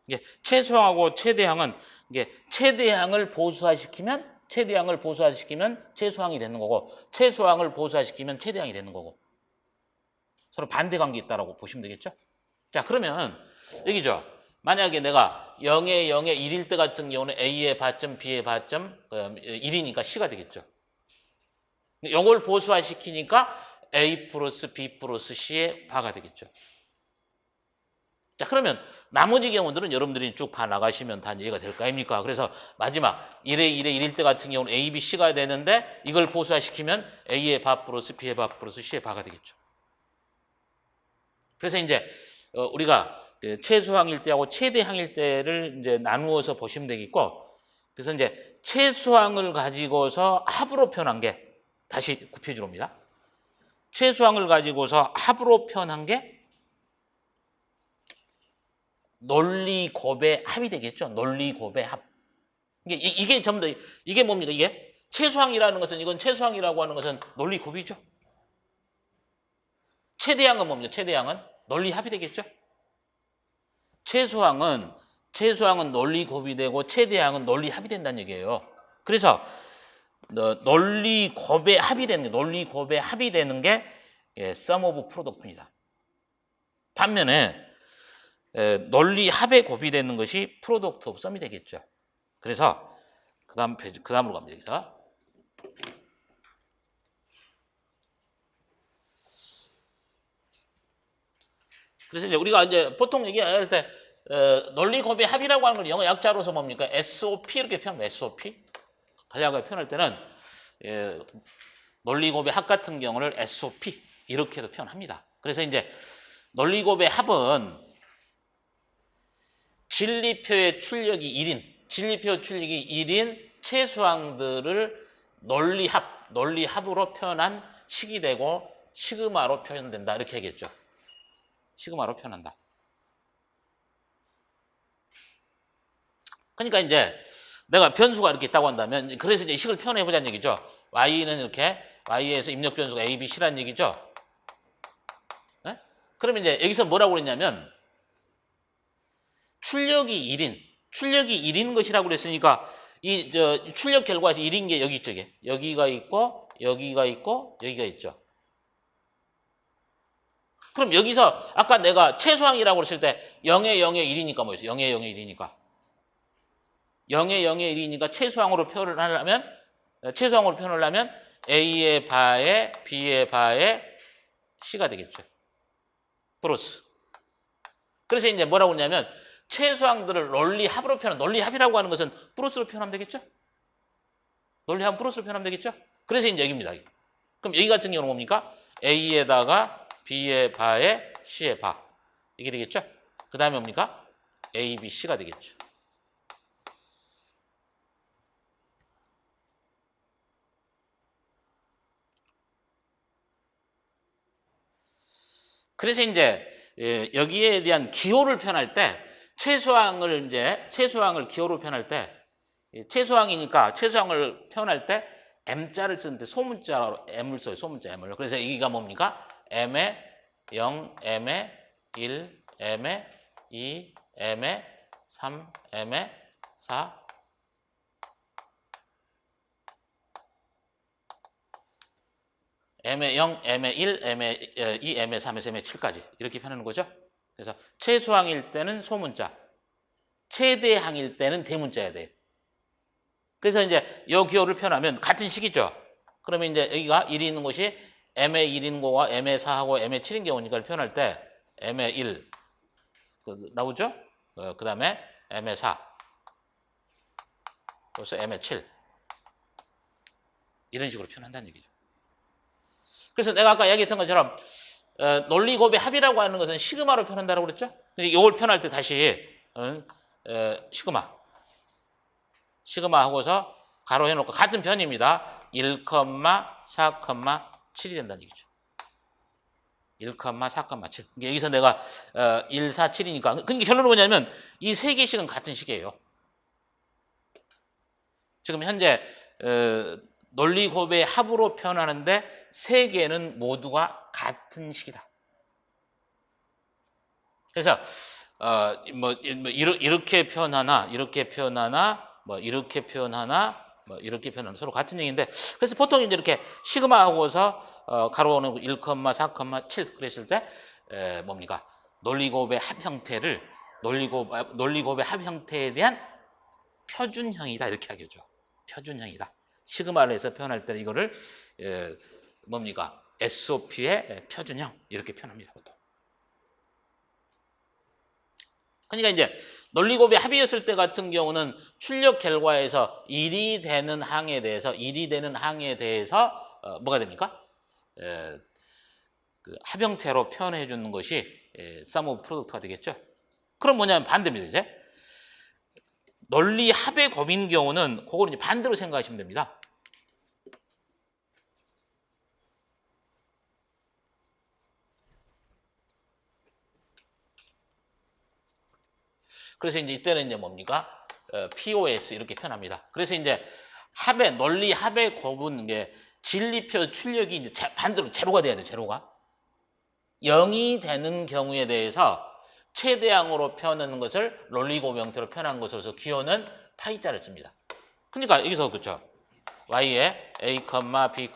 이게 최소항하고 최대항은 이게 최대항을 보수화시키면 최소항이 되는 거고 최소항을 보수화시키면 최대항이 되는 거고 서로 반대 관계 있다라고 보시면 되겠죠? 자, 그러면 여기죠. 만약에 내가 0에 0에 1일 때 같은 경우는 A의 바점, B의 바점 1이니까 C가 되겠죠. 이걸 보수화시키니까 A 플러스 B 플러스 C의 바가 되겠죠. 자, 그러면 나머지 경우들은 여러분들이 쭉 봐나가시면 다 이해가 될 거 아닙니까? 그래서 마지막 1에 1에 1일 때 같은 경우는 A, B, C가 되는데 이걸 보수화시키면 A의 바 플러스 B의 바 플러스 C의 바가 되겠죠. 그래서 이제 우리가 최소항일 때하고 최대항일 때를 이제 나누어서 보시면 되겠고 그래서 이제 최소항을 가지고서 합으로 표현한 게 다시 곱해주옵니다. 최소항을 가지고서 합으로 표현한 게 논리곱의 합이 되겠죠. 논리곱의 합. 이게 전부 다 이게 뭡니까? 이게 최소항이라는 것은 이건 최소항이라고 하는 것은 논리곱이죠. 최대항은 뭡니까? 최대항은 논리합이 되겠죠. 최소항은 논리곱이 되고 최대항은 논리합이 된다는 얘기예요. 그래서 논리곱의 합이 되는 게 sum of product입니다. 반면에 논리합의 곱이 되는 것이 product of sum이 되겠죠. 그래서 그 다음으로 갑니다. 여기서 그래서 이제 우리가 이제 보통 얘기할 때 논리곱의 합이라고 하는 걸 영어 약자로서 뭡니까? SOP 이렇게 표현합니다. SOP. 간략하게 표현할 때는 논리곱의 합 같은 경우를 SOP 이렇게도 표현합니다. 그래서 이제 논리곱의 합은 진리표의 출력이 1인 최소항들을 논리합으로 표현한 식이 되고 시그마로 표현된다 이렇게 얘기했죠. 시그마로 표현한다. 그러니까 이제 내가 변수가 이렇게 있다고 한다면 그래서 이제 식을 표현해 보자는 얘기죠. y는 이렇게 y에서 입력 변수가 a, b, c라는 얘기죠. 네? 그러면 이제 여기서 뭐라고 그랬냐면 출력이 1인 것이라고 그랬으니까 이 출력 결과에서 1인 게 여기 있죠. 여기가 있고 여기가 있죠. 그럼 여기서 아까 내가 최소항이라고 그랬을 때 0에 0에 1이니까 뭐였어요? 0에 0에 1이니까. 0에 0에 1이니까 최소항으로 표현을 하려면 A의 바에 B의 바에 C가 되겠죠. 플러스. 그래서 이제 뭐라고 했냐면 최소항들을 논리합으로 논리합이라고 하는 것은 플러스로 표현하면 되겠죠? 논리합은 플러스로 표현하면 되겠죠? 그래서 이제 여기입니다. 그럼 여기 같은 경우는 뭡니까? A에다가 B의 바에 C의 바. 이게 되겠죠? 그 다음에 뭡니까? A, B, C가 되겠죠. 그래서 이제 여기에 대한 기호를 표현할 때 최소항을 기호로 표현할 때 최소항이니까 최소항을 표현할 때 M자를 쓰는데 소문자로 M을 써요. 소문자 M을. 그래서 여기가 뭡니까? M에 0, M에 1, M에 2, M에 3, M에 4, M에 0, M에 1, M에 2, M에 3에서 M에 7까지 이렇게 표현하는 거죠. 그래서 최소항일 때는 소문자, 최대항일 때는 대문자야 돼요. 그래서 이제 이 기호를 표현하면 같은 식이죠. 그러면 이제 여기가 1이 있는 곳이 M에 1인 거와 M에 4하고 M에 7인 경우니까 표현할 때 M에 1 나오죠? 그 다음에 M에 4 그래서 M에 7 이런 식으로 표현한다는 얘기죠. 그래서 내가 아까 얘기했던 것처럼 논리곱의 합이라고 하는 것은 시그마로 표현한다고 그랬죠? 이걸 표현할 때 다시 시그마 하고서 가로 해놓고 같은 편입니다. 1,4,7이 된다는 얘기죠. 1,4,7. 여기서 내가 1, 4, 7이니까 그러니까 결론은 뭐냐면 이 세 개씩은 같은 식이에요. 지금 현재 논리곱의 합으로 표현하는데 세 개는 모두가 같은 식이다. 그래서 이렇게 표현하나 이렇게 표현하나 서로 같은 얘기인데 그래서 보통 이제 이렇게 시그마하고서 가로는 1,4,7 그랬을 때 뭡니까? 논리곱의 합 형태를 논리곱의 합 형태에 대한 표준형이다 이렇게 하겠죠. 표준형이다. 시그마를 해서 표현할 때 이거를 뭡니까? SOP의 표준형 이렇게 표현합니다. 보통. 그러니까 이제 논리곱의 합이었을 때 같은 경우는 출력 결과에서 1이 되는 항에 대해서 뭐가 됩니까? 그 합 형태로 표현해 주는 것이 sum of product가 되겠죠. 그럼 뭐냐면 반대입니다. 이제 논리 합의 곱인 경우는 그걸 이제 반대로 생각하시면 됩니다. 그래서 이제 이때는 이제 뭡니까? POS 이렇게 표현합니다. 그래서 이제 합의 논리 합의 곱은 게 진리표 출력이 이제 반대로 제로가 돼야 돼. 제로가 0이 되는 경우에 대해서 최대항으로 표현하는 것을 논리 곱 형태로 표현한 것으로서 기호는 파이자를 씁니다. 그러니까 여기서 그렇죠. y의 a, b,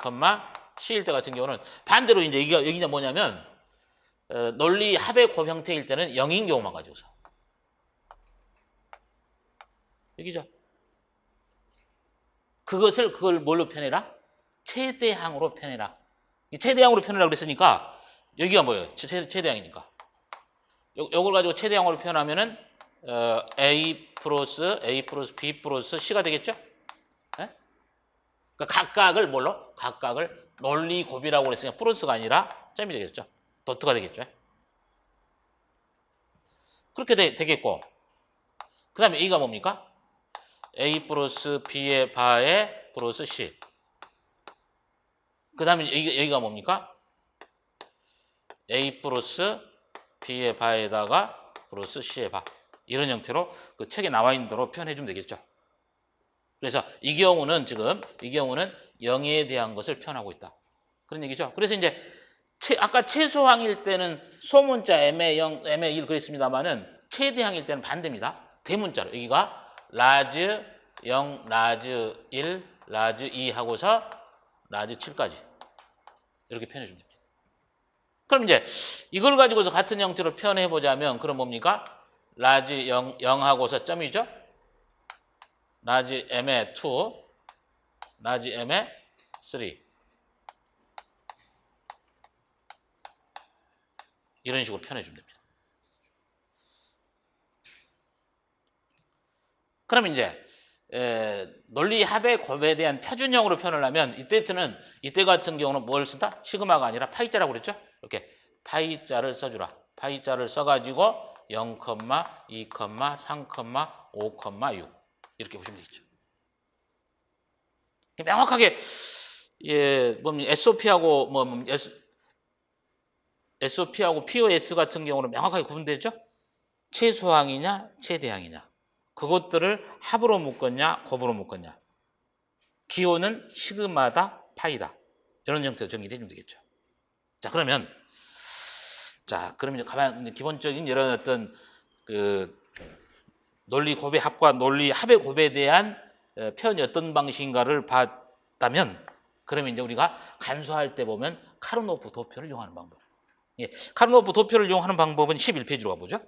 c일 때 같은 경우는 반대로 이제 여기가 뭐냐면 논리 합의 곱 형태일 때는 0인 경우만 가지고서 여기죠. 그걸 뭘로 표현해라? 최대항으로 표현해라. 최대항으로 표현하라고 그랬으니까 여기가 뭐예요? 최대항이니까. 요걸 가지고 최대항으로 표현하면은 A 플러스 B 플러스 C가 되겠죠? 네? 그러니까 각각을 뭘로? 각각을 논리 곱이라고 그랬으니까 플러스가 아니라 점이 되겠죠? 도트가 되겠죠? 그렇게 되겠고 그 다음에 A가 뭡니까? A 플러스 B의 바에 플러스 C. 그 다음에 여기가 뭡니까? A 플러스 B의 바에다가 플러스 C의 바. 이런 형태로 그 책에 나와 있는 대로 표현해 주면 되겠죠. 그래서 이 경우는 0에 대한 것을 표현하고 있다. 그런 얘기죠. 그래서 이제 아까 최소항일 때는 소문자 M의 0, M의 1 그랬습니다만은 최대항일 때는 반대입니다. 대문자로. 여기가 라즈 0, 라즈 1, 라즈 2 하고서 라즈 7까지 이렇게 표현해 주면 됩니다. 그럼 이제 이걸 가지고서 같은 형태로 표현해 보자면 그럼 뭡니까? 라지 0, 0하고서 점이죠? 라지 m의 2, 라지 m의 3 이런 식으로 표현해 주면 됩니다. 그럼 이제 논리 합의 곱에 대한 표준형으로 표현을 하면 이때 같은 경우는 뭘 쓴다? 시그마가 아니라 파이자라고 그랬죠? 이렇게 파이자를 써주라. 파이자를 써가지고 0, 2, 3, 5, 6 이렇게 보시면 되겠죠. 명확하게 SOP하고 SOP하고 POS 같은 경우는 명확하게 구분되죠? 최소항이냐 최대항이냐 그것들을 합으로 묶었냐 곱으로 묶었냐 기호는 시그마다 파이다 이런 형태로 정리를 해주면 되겠죠. 그러면 이제 가만 기본적인 이런 어떤 그 논리 곱의 합과 논리 합의 곱에 대한 표현이 어떤 방식인가를 봤다면 그러면 이제 우리가 간수할 때 보면 카르노프 도표를 이용하는 방법. 카르노프 도표를 이용하는 방법은 11페이지로 가보죠.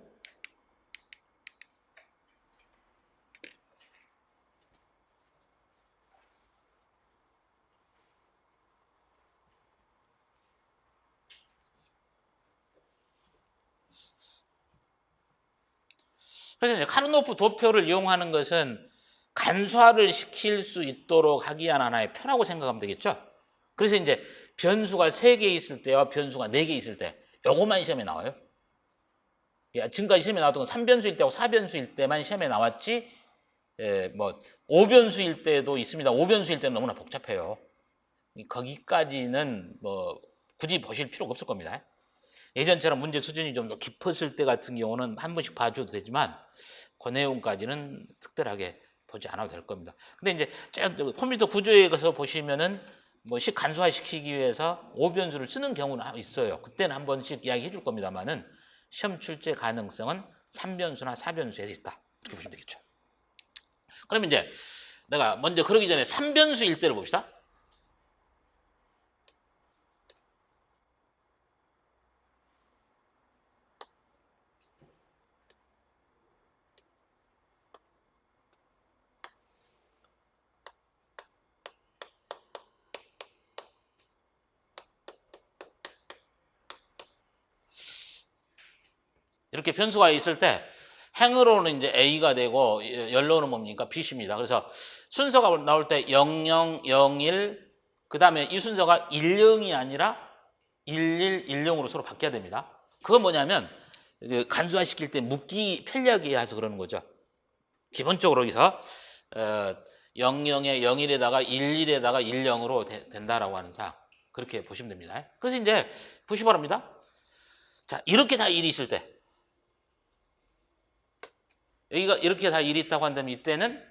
그래서 이제 카르노프 도표를 이용하는 것은 간소화를 시킬 수 있도록 하기 위한 하나의 표라고 생각하면 되겠죠. 그래서 이제 변수가 3개 있을 때와 변수가 4개 있을 때 요것만 시험에 나와요. 지금까지 시험에 나왔던 건 3변수일 때하고 4변수일 때만 시험에 나왔지 5변수일 때도 있습니다. 5변수일 때는 너무나 복잡해요. 거기까지는 굳이 보실 필요가 없을 겁니다. 예전처럼 문제 수준이 좀 더 깊었을 때 같은 경우는 한 번씩 봐줘도 되지만 그 내용까지는 특별하게 보지 않아도 될 겁니다. 근데 이제 컴퓨터 구조에 가서 보시면은 간소화 시키기 위해서 5변수를 쓰는 경우는 있어요. 그때는 한 번씩 이야기해 줄 겁니다만은 시험 출제 가능성은 3변수나 4변수에서 있다. 이렇게 보시면 되겠죠. 그러면 이제 내가 먼저 그러기 전에 3변수일 때를 봅시다. 이렇게 변수가 있을 때 행으로는 이제 A가 되고 열로는 뭡니까? B입니다. 그래서 순서가 나올 때 00, 01, 그 다음에 이 순서가 10이 아니라 11, 10으로 서로 바뀌어야 됩니다. 그건 뭐냐면 간소화 시킬 때 묶기 편리하게 해서 그러는 거죠. 기본적으로 여기서 00에 01에다가 11에다가 10으로 된다라고 하는 사항. 그렇게 보시면 됩니다. 그래서 이제 보시 바랍니다. 자, 이렇게 다 1이 있을 때 여기가 이렇게 다 1이 있다고 한다면 이때는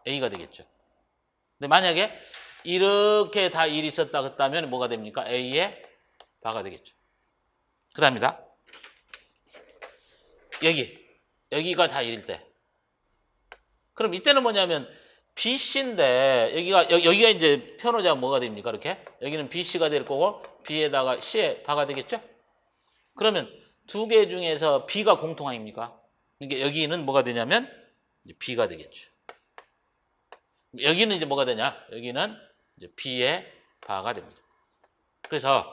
A가 되겠죠. 근데 만약에 이렇게 다 1이 있었다 했다면 뭐가 됩니까? A의 바가 되겠죠. 그 다음입니다. 여기가 다 1일 때. 그럼 이때는 뭐냐면 BC인데 여기가 이제 편호자가 뭐가 됩니까? 이렇게 여기는 BC가 될 거고 B에다가 C의 바가 되겠죠? 그러면 두 개 중에서 B가 공통 아닙니까? 그러니까 여기는 뭐가 되냐면 이제 B가 되겠죠. 여기는 이제 뭐가 되냐? 여기는 이제 B의 바가 됩니다. 그래서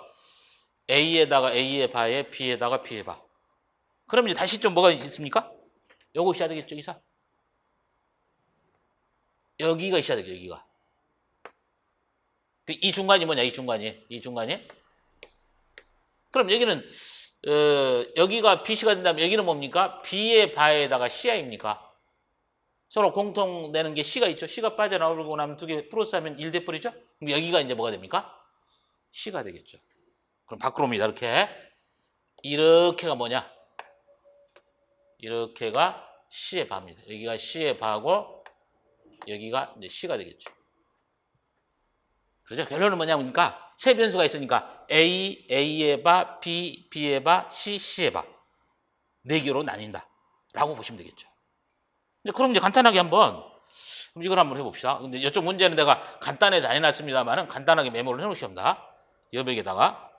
A에다가 A의 바에 B에다가 B의 바. 그럼 이제 다시 좀 뭐가 있습니까? 요거 있어야 되겠죠, 이사? 여기가 있어야 되겠죠, 여기가. 이 중간이 뭐냐, 이 중간이. 그럼 여기는 여기가 BC가 된다면 여기는 뭡니까? B의 바에다가 CI입니까? 서로 공통 되는 게 C가 있죠. C가 빠져나오고 나면 두 개 플러스하면 1 돼버리죠. 그럼 여기가 이제 뭐가 됩니까? C가 되겠죠. 그럼 밖으로 옵니다. 이렇게가 뭐냐? 이렇게가 C의 바입니다. 여기가 C의 바고 여기가 이제 C가 되겠죠. 그렇죠? 결론은 뭐냐니까 세 변수가 있으니까 A, A의 바, B, B의 바, C, C의 바. 네 개로 나뉜다. 라고 보시면 되겠죠. 그럼 이제 간단하게 한번 이걸 한번 해봅시다. 근데 이쪽 문제는 내가 간단해서 안 해놨습니다만은 간단하게 메모를 해놓으시옵니다. 여백에다가.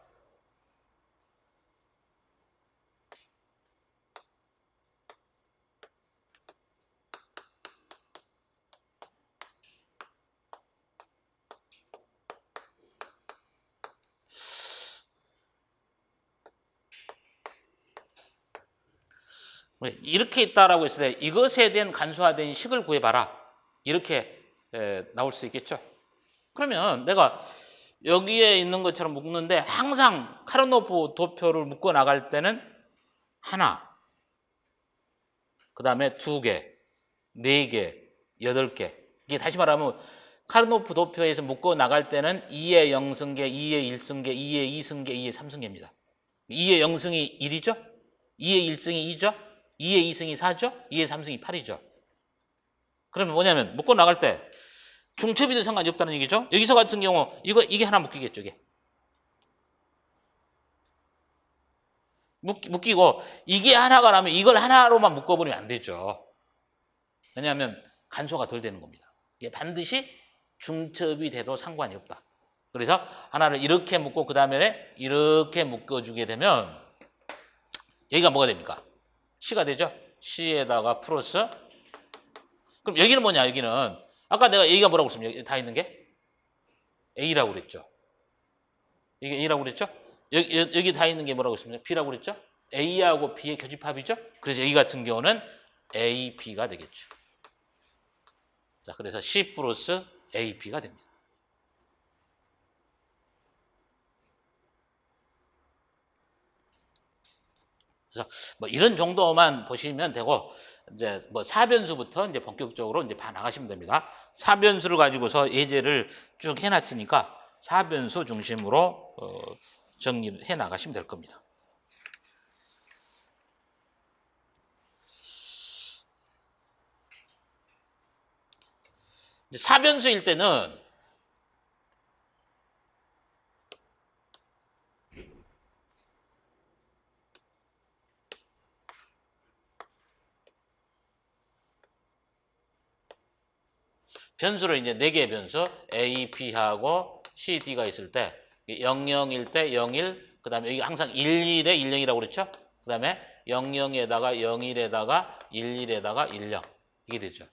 이렇게 있다라고 했을 때 이것에 대한 간소화된 식을 구해봐라. 이렇게 나올 수 있겠죠. 그러면 내가 여기에 있는 것처럼 묶는데 항상 카르노프 도표를 묶어 나갈 때는 하나, 그 다음에 두 개, 네 개, 8개. 이게 다시 말하면 카르노프 도표에서 묶어 나갈 때는 2의 0승계, 2의 1승계, 2의 2승계, 2의 3승계입니다. 2의 0승이 1이죠? 2의 1승이 2죠? 2의 2승이 4죠? 2의 3승이 8이죠. 그러면 뭐냐면 묶어 나갈 때 중첩이도 상관이 없다는 얘기죠. 여기서 같은 경우 이게 하나 묶이겠죠. 이게. 묶이고 이게 하나가 나면 이걸 하나로만 묶어버리면 안 되죠. 왜냐하면 간소가 덜 되는 겁니다. 이게 반드시 중첩이 돼도 상관이 없다. 그래서 하나를 이렇게 묶고 그 다음에 이렇게 묶어주게 되면 여기가 뭐가 됩니까? C가 되죠? C에다가 플러스. 그럼 여기는 뭐냐? 여기는 아까 내가 여기가 뭐라고 했습니까? 여기 다 있는 게 A라고 그랬죠. 이게 A라고 그랬죠? 여기 다 있는 게 뭐라고 했습니까? B라고 그랬죠? A하고 B의 교집합이죠? 그래서 여기 같은 경우는 A, B가 되겠죠. 자, 그래서 C 플러스 A, B가 됩니다. 그래서 뭐 이런 정도만 보시면 되고 이제 뭐 4변수부터 이제 본격적으로 이제 봐 나가시면 됩니다. 4변수를 가지고서 예제를 쭉 해놨으니까 4변수 중심으로 정리해 나가시면 될 겁니다. 이제 4변수일 때는 변수를 이제 4개의 변수 A, B하고 C, D가 있을 때 00일 때 01, 그 다음에 여기 항상 11에 10이라고 그랬죠? 그 다음에 00에다가 01에다가 11에다가 10 이게 되죠.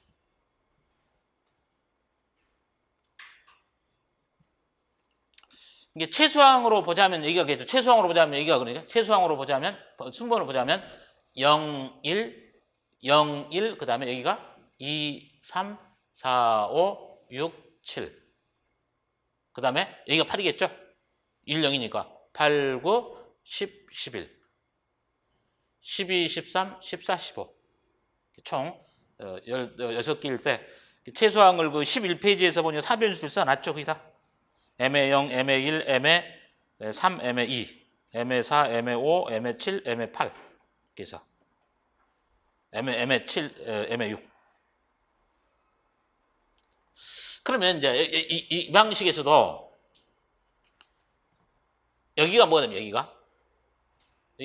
이게 최소항으로 보자면 여기가 겠죠. 최소항으로 보자면 여기가 그러니까 최소항으로 보자면 순번으로 보자면 0, 1, 0, 1, 그 다음에 여기가 2, 3, 4, 5, 6, 7. 그 다음에 여기가 8이겠죠? 1, 0이니까 8, 9, 10, 11. 12, 13, 14, 15. 총 16개일 때 최소항을 그 11페이지에서 보니 4변수를 써놨죠. 거의 다. M의 0, M의 1, M의 3, M의 2, M의 4, M의 5, M의 7, M의 8. 그래서 M의 7, M의 6. 그러면 이제 이 방식에서도 여기가 뭐냐면 여기가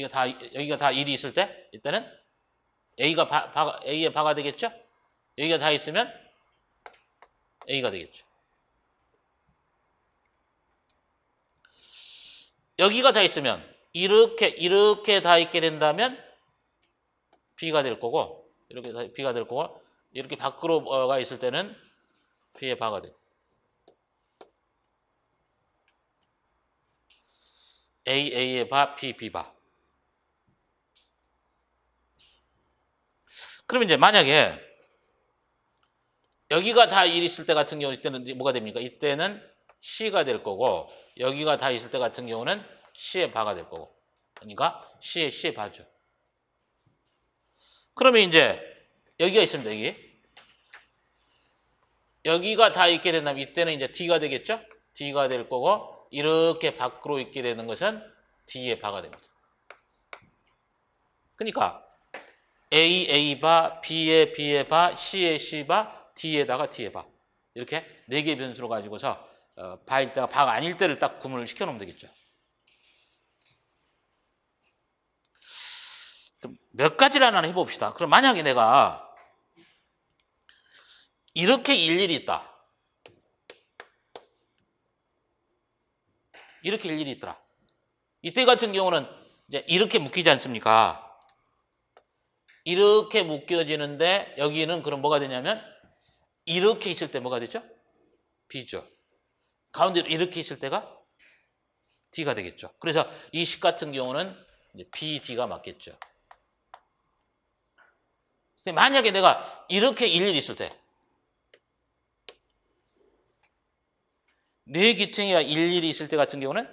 다 1이 있을 때 이때는 A의 바가 되겠죠? 여기가 다 있으면 A가 되겠죠. 여기가 다 있으면 이렇게 다 있게 된다면 B가 될 거고 이렇게 B가 될 거고 이렇게 밖으로가 있을 때는 B의 바가 돼요. A의 바, B 바. 그러면 이제 만약에 여기가 다 1 있을 때 같은 경우 이때는 뭐가 됩니까? 이때는 C가 될 거고 여기가 다 있을 때 같은 경우는 C의 바가 될 거고 그러니까 C의 바죠. 그러면 이제 여기가 있습니다. 여기가 다 있게 된다면 이때는 이제 D가 되겠죠? D가 될 거고 이렇게 밖으로 있게 되는 것은 D의 바가 됩니다. 그러니까 A 바, B의 바, C의 바, D에다가 D의 바. 이렇게 4개 변수로 가지고서 바일 때가 바가 아닐 때를 딱 구분을 시켜놓으면 되겠죠. 몇 가지를 하나 해봅시다. 그럼 만약에 내가 이렇게 일일이 있다. 이렇게 일일이 있더라. 이때 같은 경우는 이제 이렇게 묶이지 않습니까? 이렇게 묶여지는데 여기는 그럼 뭐가 되냐면 이렇게 있을 때 뭐가 되죠? B죠. 가운데로 이렇게 있을 때가 D가 되겠죠. 그래서 이 식 같은 경우는 B, D가 맞겠죠. 근데 만약에 내가 이렇게 일일이 있을 때 네 귀퉁이가 일일이 있을 때 같은 경우는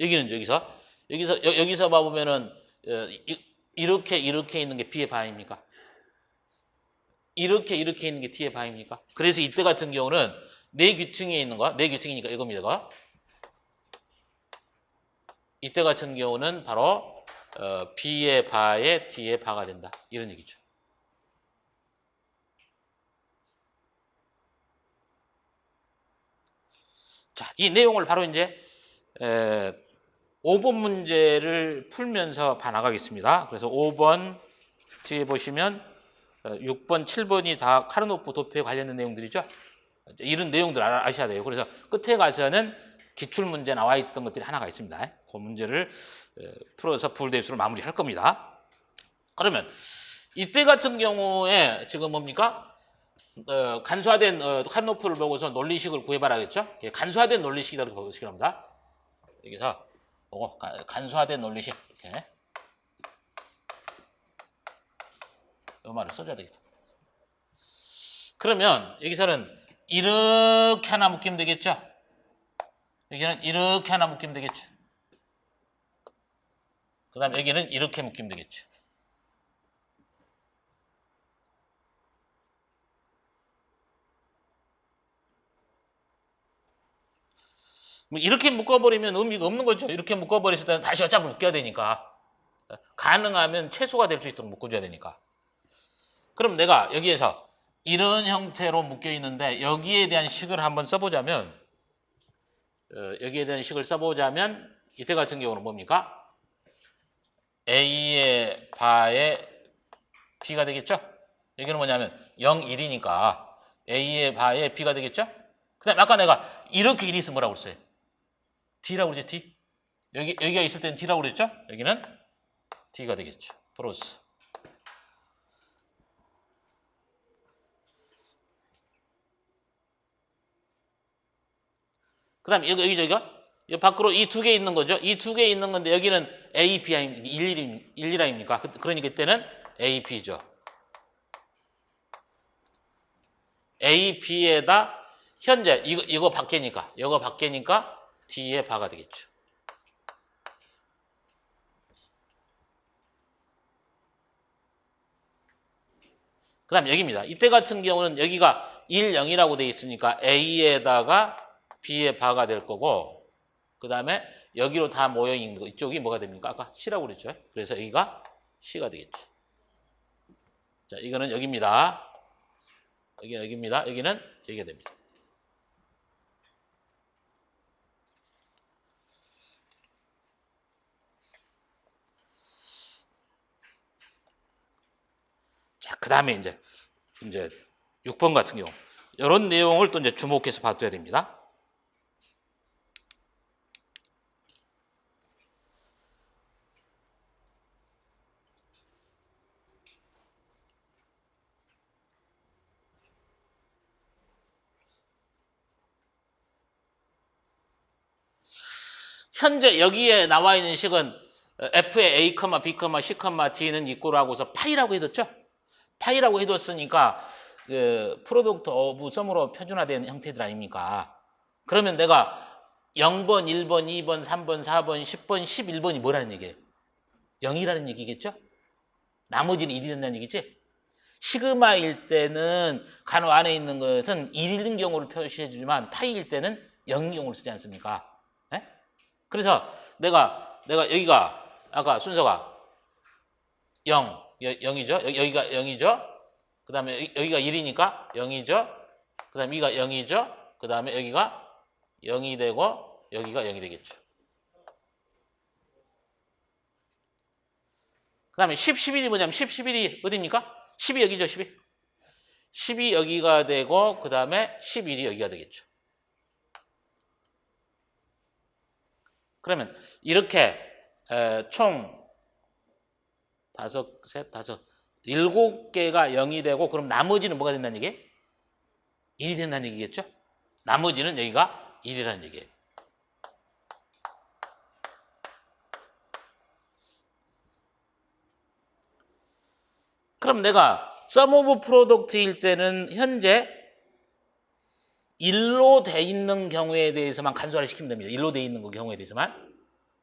여기서 봐보면은 이렇게 있는 게 B의 바입니까? 이렇게 있는 게 D의 바입니까? 그래서 이때 같은 경우는 네 귀퉁이에 있는 거, 네 귀퉁이니까 이겁니다. 이때 같은 경우는 바로 B의 바에 D의 바가 된다. 이런 얘기죠. 자, 이 내용을 바로 이제 5번 문제를 풀면서 봐나가겠습니다. 그래서 5번 뒤에 보시면 6번, 7번이 다 카르노프 도표에 관련된 내용들이죠. 이런 내용들 아셔야 돼요. 그래서 끝에 가서는 기출문제 나와 있던 것들이 하나가 있습니다. 그 문제를 풀어서 부울대수를 마무리할 겁니다. 그러면 이때 같은 경우에 지금 뭡니까? 간소화된 카르노프를 보고서 논리식을 구해봐라겠죠? 간소화된 논리식이라고 보시기 합니다. 여기서 간소화된 논리식 이렇게 이 말을 써줘야 되겠다. 그러면 여기서는 이렇게 하나 묶이면 되겠죠? 여기는 이렇게 하나 묶이면 되겠죠? 그 다음에 여기는 이렇게 묶이면 되겠죠? 이렇게 묶어버리면 의미가 없는 거죠. 이렇게 묶어버렸을 때는 다시 어차피 묶여야 되니까. 가능하면 최소가 될 수 있도록 묶어줘야 되니까. 그럼 내가 여기에서 이런 형태로 묶여 있는데 여기에 대한 식을 한번 써보자면 이때 같은 경우는 뭡니까? A의 바에 B가 되겠죠? 여기는 뭐냐면 0, 1이니까 A의 바에 B가 되겠죠? 그 다음에 아까 내가 이렇게 1이 있으면 뭐라고 그랬어요? D라고 그러죠, D. 여기가 있을 때는 D라고 그랬죠? 여기는 D가 되겠죠. 플러스. 그 다음에 여기가 밖으로 이 2개 있는 거죠. 이 2개 있는 건데 여기는 A, B, 1,2입니까? 그러니까 이때는 A, B죠. A, B에다 현재 이거 밖에니까 D의 바가 되겠죠. 그다음 여기입니다. 이때 같은 경우는 여기가 1, 0이라고 돼 있으니까 A에다가 B의 바가 될 거고 그다음에 여기로 다 모여 있는 거 이쪽이 뭐가 됩니까? 아까 C라고 그랬죠. 그래서 여기가 C가 되겠죠. 자, 이거는 여기입니다. 여기는 여기입니다. 여기는 여기가 됩니다. 자, 그다음에 이제 6번 같은 경우 이런 내용을 또 이제 주목해서 봐줘야 됩니다. 현재 여기에 나와 있는 식은 f의 a, b, c, d는 이꼬라고 해서 파이라고 해뒀죠? 파이라고 해뒀으니까 그 프로덕트 오브 썸으로 표준화된 형태들 아닙니까? 그러면 내가 0번, 1번, 2번, 3번, 4번, 10번, 11번이 뭐라는 얘기예요? 0이라는 얘기겠죠? 나머지는 1이 된다는 얘기지? 시그마일 때는 간호 안에 있는 것은 1인 경우를 표시해 주지만 파이일 때는 0인 경우를 쓰지 않습니까? 네? 그래서 내가 여기가 아까 순서가 0, 0이죠? 여기가 0이죠? 그 다음에 여기가 1이니까 0이죠? 그 다음에 여기가 0이죠? 그 다음에 여기가 0이 되고 여기가 0이 되겠죠. 그 다음에 10, 11이 뭐냐면 10, 11이 어디입니까? 10이 여기죠, 10이. 10이 여기가 되고 그 다음에 11이 여기가 되겠죠. 그러면 이렇게 총 7개가 0이 되고 그럼 나머지는 뭐가 된다는 얘기예요? 1이 된다는 얘기겠죠? 나머지는 여기가 1이라는 얘기예요. 그럼 내가 sum of product일 때는 현재 1로 돼 있는 경우에 대해서만 간소화를 시키면 됩니다. 1로 돼 있는 경우에 대해서만.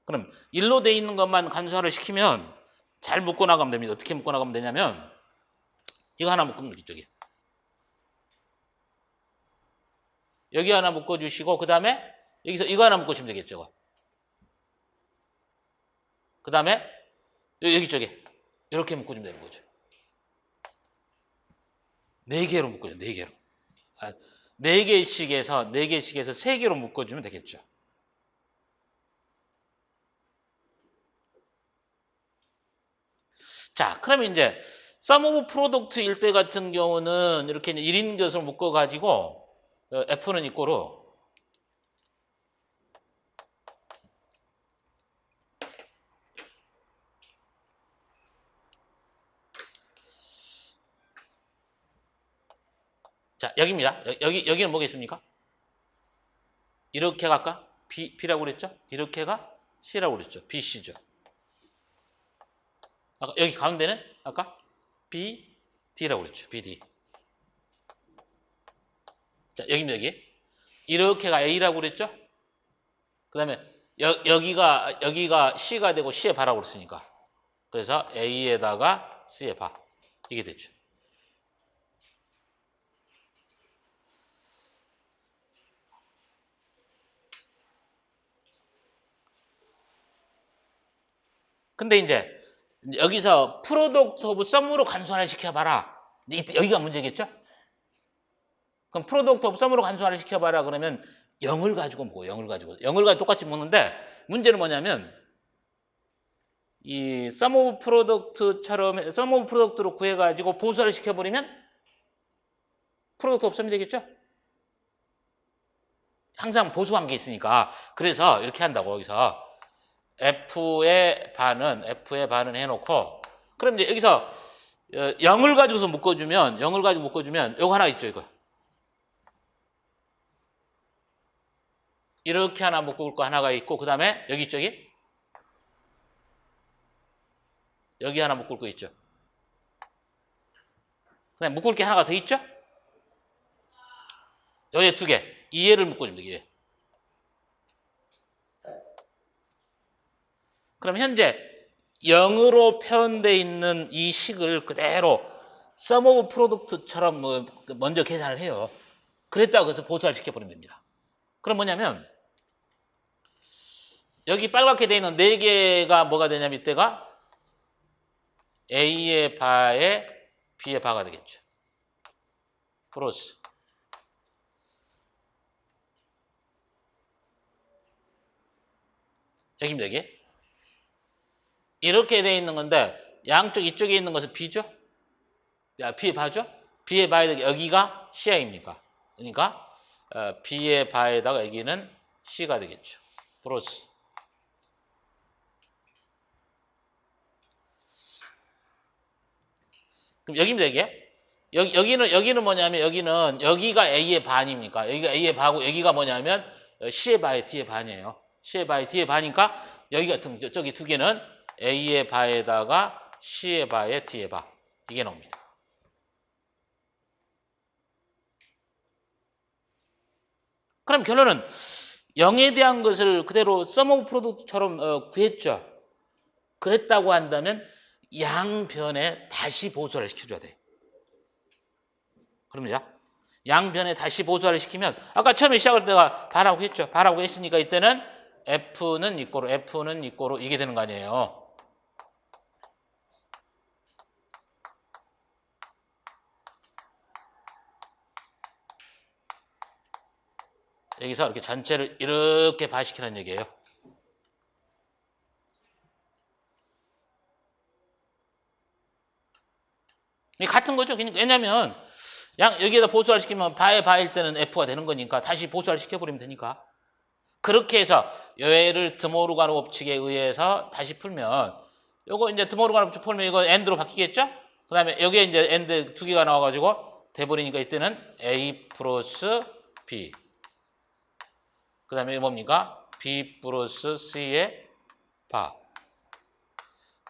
그럼 1로 돼 있는 것만 간소화를 시키면 잘 묶어 나가면 됩니다. 어떻게 묶어 나가면 되냐면 이거 하나 묶으면 이쪽에. 여기 하나 묶어주시고 그 다음에 여기서 이거 하나 묶으시면 되겠죠. 그 다음에 여기 쪽에 이렇게 묶어주면 되는 거죠. 4개로 묶어줘. 4개로. 4개씩에서 3개로 묶어주면 되겠죠. 자, 그러면 이제 sum of product일 때 같은 경우는 이렇게 1인 것을 묶어가지고 F는 이꼬로 자, 여기입니다. 여기는 뭐겠습니까? 이렇게 갈까? B라고 그랬죠? 이렇게가 C라고 그랬죠? B, C죠. 아까 여기 가운데는 아까 B, D라고 그랬죠? B, D. 자, 여기입니다, 여기. 이렇게가 A라고 그랬죠? 그 다음에 여기가 C가 되고 C의 바라고 그랬으니까. 그래서 A에다가 C의 바. 이게 됐죠. 근데 이제 여기서 프로덕트 오브 썸으로 간소화를 시켜봐라. 여기가 문제겠죠? 그럼 프로덕트 오브 썸으로 간소화를 시켜봐라 그러면 0을 가지고 먹어. 0을 가지고 똑같이 먹는데 문제는 뭐냐면 이 sum of product처럼 sum of product로 구해가지고 보수화를 시켜버리면 프로덕트 오브 썸이 되겠죠? 항상 보수한 게 있으니까. 그래서 이렇게 한다고 여기서 F의 반은 해놓고 그럼 이제 여기서 0을 가지고서 묶어주면 요거 하나 있죠, 이거. 이렇게 하나 묶을 거 하나가 있고 그 다음에 여기 쪽에 여기 하나 묶을 거 있죠. 그다음에 묶을 게 하나가 더 있죠? 여기 2개. 이 얘를 묶어주면 되게. 그럼 현재 0으로 표현되어 있는 이 식을 그대로 sum of product처럼 뭐 먼저 계산을 해요. 그랬다고 해서 보수화를 시켜버리면 됩니다. 그럼 뭐냐면 여기 빨갛게 되어 있는 4개가 뭐가 되냐면 이때가 A의 바에 B의 바가 되겠죠. 플러스 여기입니다. 이게 이렇게 되어 있는 건데 양쪽 이쪽에 있는 것은 B죠? B의 바죠? B의 바에다가 여기가 C입니까? 그러니까 B의 바에다가 여기는 C가 되겠죠. 플러스 그럼 여기입니다. 이게 여기는 뭐냐면 여기가 A의 반입니까? 여기가 A의 바고 여기가 뭐냐면 C의 바에 D의 반이에요. C의 바에 D의 바니까 여기가 저기 두 개는 A의 바에다가 C의 바에 D의 바 이게 나옵니다. 그럼 결론은 0에 대한 것을 그대로 sum of product처럼 구했죠. 그랬다고 한다면 양변에 다시 보수화를 시켜줘야 돼. 그럽니다. 양변에 다시 보수화를 시키면 아까 처음에 시작할 때가 바라고 했죠. 바라고 했으니까 이때는 F는 이꼬로 이게 되는 거 아니에요. 여기서 이렇게 전체를 이렇게 바시키는 얘기예요. 같은 거죠. 왜냐면 여기에다 보수화를 시키면 바의 바일 때는 F가 되는 거니까 다시 보수화를 시켜버리면 되니까. 그렇게 해서 얘를 드모르가노 법칙에 의해서 다시 풀면 요거 이제 드모르가노 법칙 풀면 이거 엔드로 바뀌겠죠? 그 다음에 여기에 이제 엔드 두 개가 나와가지고 돼버리니까 이때는 A 플러스 B 그 다음에 뭡니까? B 플러스 C의 바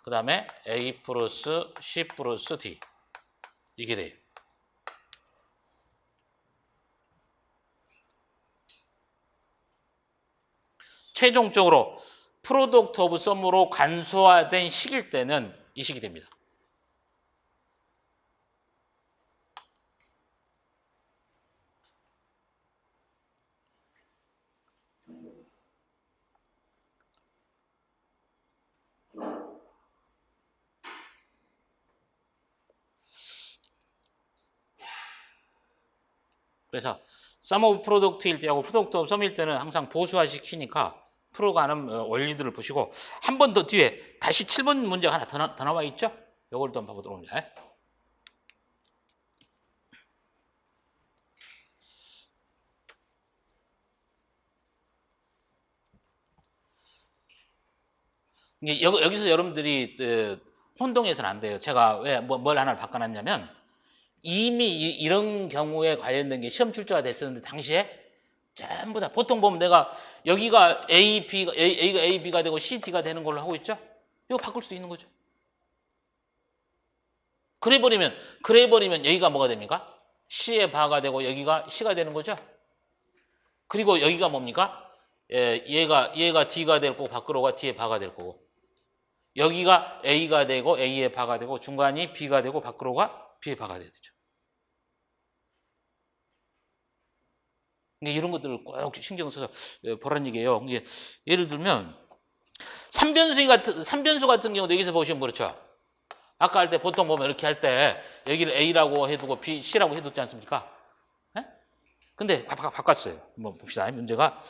그 다음에 A 플러스 C 플러스 D 이게 돼요. 최종적으로 프로덕트 오브 썸으로 간소화된 식일 때는 이 식이 됩니다. 그래서 sum of product일 때하고 product of sum일 때는 항상 보수화 시키니까 풀어가는 원리들을 보시고 한 번 더 뒤에 다시 7번 문제가 하나 더 나와 있죠? 이걸 또 한번 봐보도록 합니다. 여기서 여러분들이 혼동해서는 안 돼요. 제가 왜 뭘 하나를 바꿔놨냐면 이미 이런 경우에 관련된 게 시험 출제가 됐었는데 당시에 전부 다 보통 보면 내가 여기가 A가 A, B가 되고 C, D가 되는 걸로 하고 있죠? 이거 바꿀 수 있는 거죠. 그래버리면 여기가 뭐가 됩니까? C의 바가 되고 여기가 C가 되는 거죠. 그리고 여기가 뭡니까? 얘가 D가 될 거고 밖으로가 D의 바가 될 거고 여기가 A가 되고 A의 바가 되고 중간이 B가 되고 밖으로가 B의 바가 되죠. 이런 것들을 꼭 신경 써서 보라는 얘기예요. 예를 들면 삼변수 같은 경우도 여기서 보시면 그렇죠. 아까 할 때 보통 보면 이렇게 할 때 여기를 A라고 해두고 B, C라고 해뒀지 않습니까? 네? 근데 바꿨어요. 한번 봅시다. 문제가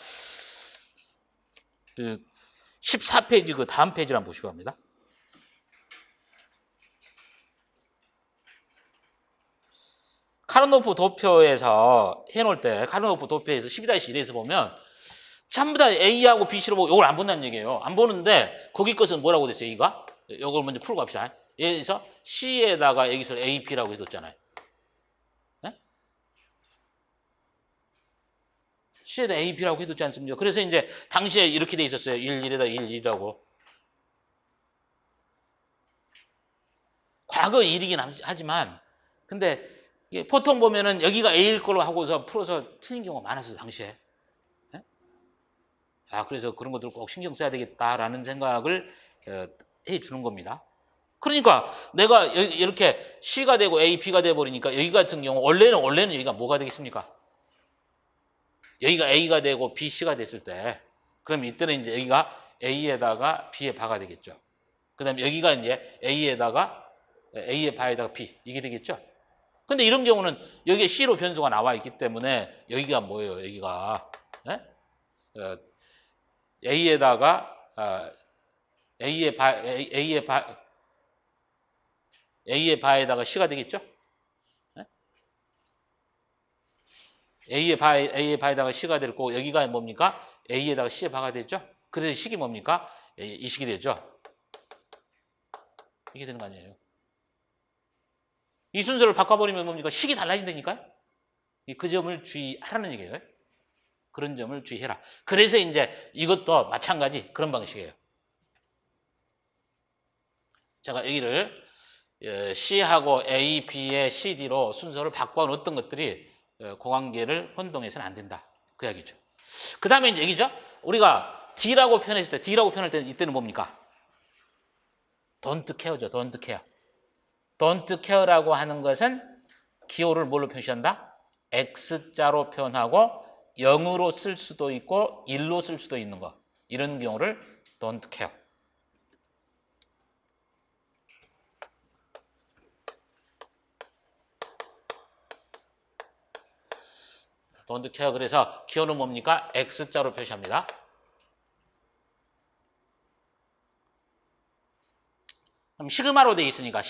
14페이지 그 다음 페이지를 한번 보시기 바랍니다. 카르노프 도표에서 해놓을 때 카르노프 도표에서 12-1에서 보면 전부 다 A하고 BC로 보고 이걸 안 본다는 얘기예요. 안 보는데 거기 것은 뭐라고 됐어요? A가? 이걸 먼저 풀고 갑시다. 여기서 C에다가 여기서 A, B라고 해뒀잖아요. 네? C에다 A, B라고 해뒀지 않습니까? 그래서 이제 당시에 이렇게 돼 있었어요. 1, 1에다 1, 1이라고. 과거 1이긴 하지만 근데 보통 보면은 여기가 A일 걸로 하고서 풀어서 틀린 경우가 많았어요. 당시에. 네? 그래서 그런 것들 꼭 신경 써야 되겠다라는 생각을 해주는 겁니다. 그러니까 내가 이렇게 C가 되고 A, B가 돼버리니까 여기 같은 경우 원래는 여기가 뭐가 되겠습니까? 여기가 A가 되고 B, C가 됐을 때 그럼 이때는 이제 여기가 A에다가 B의 바가 되겠죠. 그 다음에 여기가 이제 A의 바에다가 B 이게 되겠죠. 근데 이런 경우는 여기에 C로 변수가 나와 있기 때문에 여기가 뭐예요? 여기가 A에다가 A의 바에다가 C가 되겠죠? A의 바에다가 C가 될 거고 여기가 뭡니까? A에다가 C의 바가 되죠? 그래서 식이 뭡니까? 이 식이 되죠? 이게 되는 거 아니에요? 이 순서를 바꿔버리면 뭡니까? 식이 달라진다니까요? 그 점을 주의하라는 얘기예요. 그런 점을 주의해라. 그래서 이제 이것도 마찬가지 그런 방식이에요. 제가 여기를 C하고 A, B의 CD로 순서를 바꿔놓았던 것들이 그 관계를 혼동해서는 안 된다. 그 이야기죠. 그 다음에 이제 얘기죠. 우리가 D라고 표현했을 때, D라고 표현할 때는 이때는 뭡니까? don't care죠. don't care. don't care라고 하는 것은 기호를 뭘로 표시한다? X자로 표현하고 0으로 쓸 수도 있고 1로 쓸 수도 있는 거. 이런 경우를 don't care. don't care. 그래서 기호는 뭡니까? X자로 표시합니다. 그럼 시그마로 돼 있으니까